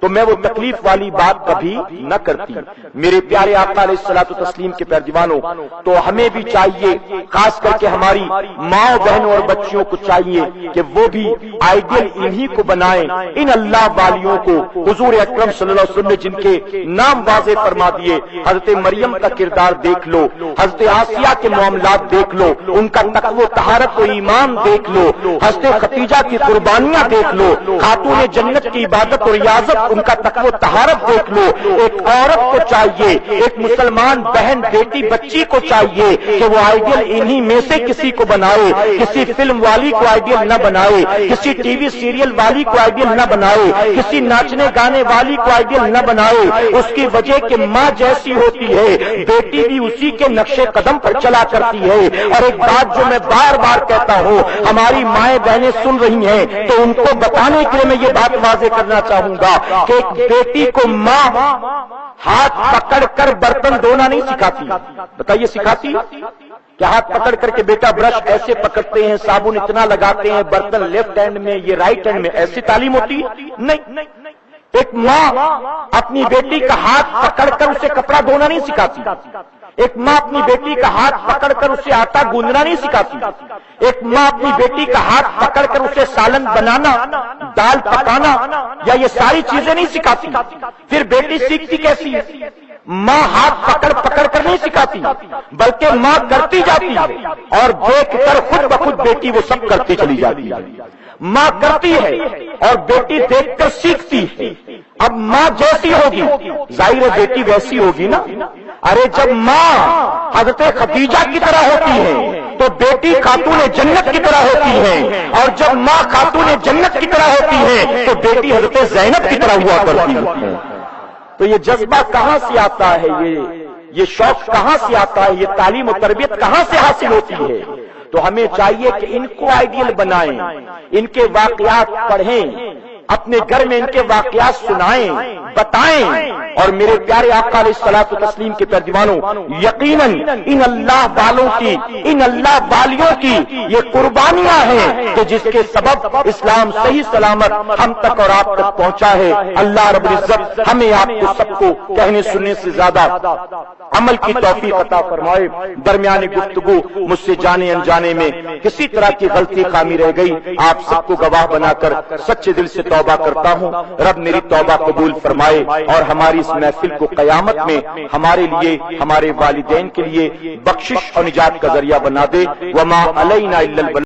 تو میں وہ تکلیف والی بات کبھی نہ کرتی۔ میرے پیارے آقا علیہ الصلوۃ والتسلیم کے پیروانوں، تو ہمیں بھی چاہیے، خاص کر کے ہماری ماں بہنوں اور بچیوں کو چاہیے کہ وہ بھی آئیڈیل انہی کو بنائیں، ان اللہ والیوں کو۔ حضور اکرم صلی اللہ علیہ وسلم نے جن کے نام واضح فرما دیے، حضرت مریم کا کردار دیکھ لو، حضرت آسیہ کے معاملات دیکھ لو، ان کا تقوی طہارت و ایمان دیکھ لو، حضرت خدیجہ کی قربانیاں دیکھ لو، خاتون جنت کی عبادت اور ریاضت، ان کا تقوی طہارت دیکھ لو۔ ایک عورت کو چاہیے، ایک مسلمان بہن بیٹی بچی کو چاہیے کہ وہ آئیڈیل انہی میں سے کسی کو بنائے، کسی فلم والی کو آئیڈیل نہ بنائے، کسی ٹی وی سیریل والی کو آئیڈیل نہ بنائے، کسی ناچنے گانے والی کو آئیڈیل نہ بنائے۔ اس کی وجہ کہ ماں جیسی ہوتی ہے بیٹی بھی اسی کے نقش قدم پر چلا کرتی ہے۔ اور ایک بات جو میں بار بار کہتا ہوں، ہماری مائیں بہنیں سن رہی ہیں تو ان کو بتانے کے لیے میں یہ بات واضح کرنا چاہوں گا کہ ایک بیٹی کو ماں ہاتھ پکڑ کر برتن دھونا نہیں سکھاتی، بتائیے سکھاتی؟ کہ ہاتھ پکڑ کر کے بیٹا برش ایسے پکڑتے ہیں، صابن اتنا لگاتے ہیں، برتن لیفٹ ہینڈ میں یہ رائٹ ہینڈ میں، ایسی تعلیم ہوتی ہے؟ نہیں۔ ایک ماں اپنی بیٹی کا ہاتھ پکڑ کر اسے کپڑا دھونا نہیں سکھاتی، ایک ماں اپنی بیٹی کا ہاتھ پکڑ کر اسے آٹا گوندنا نہیں سکھاتی، ایک ماں اپنی بیٹی کا ہاتھ پکڑ کر اسے سالن بنانا، دال پکانا یا یہ ساری چیزیں نہیں سکھاتی۔ پھر بیٹی سیکھتی کیسی ہے؟ ماں ہاتھ پکڑ کر نہیں سکھاتی بلکہ ماں کرتی جاتی ہے، اور دیکھ کر خود بخود بیٹی وہ سب کرتی چلی جاتی ہے۔ ماں کرتی ہے اور بیٹی دیکھ کر سیکھتی ہے۔ اب ماں جیسی ہوگی ظاہر ہے بیٹی ویسی ہوگی نا۔ ارے جب ماں حضرت خدیجہ کی طرح ہوتی ہے تو بیٹی خاتون جنت کی طرح ہوتی ہے، اور جب ماں خاتون جنت کی طرح ہوتی ہے تو بیٹی حضرت زینب کی طرح ہوا کرتی ہے۔ تو یہ جذبہ کہاں سے آتا ہے؟ یہ شوق کہاں سے آتا ہے؟ یہ تعلیم و تربیت کہاں سے حاصل ہوتی ہے؟ تو ہمیں چاہیے کہ ان کو آئیڈیل بنائیں، ان کے واقعات پڑھیں، اپنے گھر میں ان کے واقعات سنائیں، بتائیں۔ اور میرے پیارے آقا علیہ الصلوۃ والتسلیم کے پیروانوں، یقیناً ان اللہ والوں کی، ان اللہ والیوں کی یہ قربانیاں ہیں کہ جس کے سبب اسلام صحیح سلامت ہم تک اور آپ تک پہنچا ہے۔ اللہ رب العزت ہمیں آپ کو سب کو کہنے سننے سے زیادہ عمل کی توفیق عطا فرمائے۔ درمیان گفتگو مجھ سے جانے انجانے میں کسی طرح کی غلطی خامی رہ گئی، آپ سب کو گواہ بنا کر سچے دل سے توبہ کرتا ہوں۔ رب میری توبہ قبول فرمائے اور ہماری اس محفل کو قیامت میں ہمارے لیے، ہمارے والدین کے لیے بخشش اور نجات کا ذریعہ بنا دے۔ وما علینا الا البلاغ۔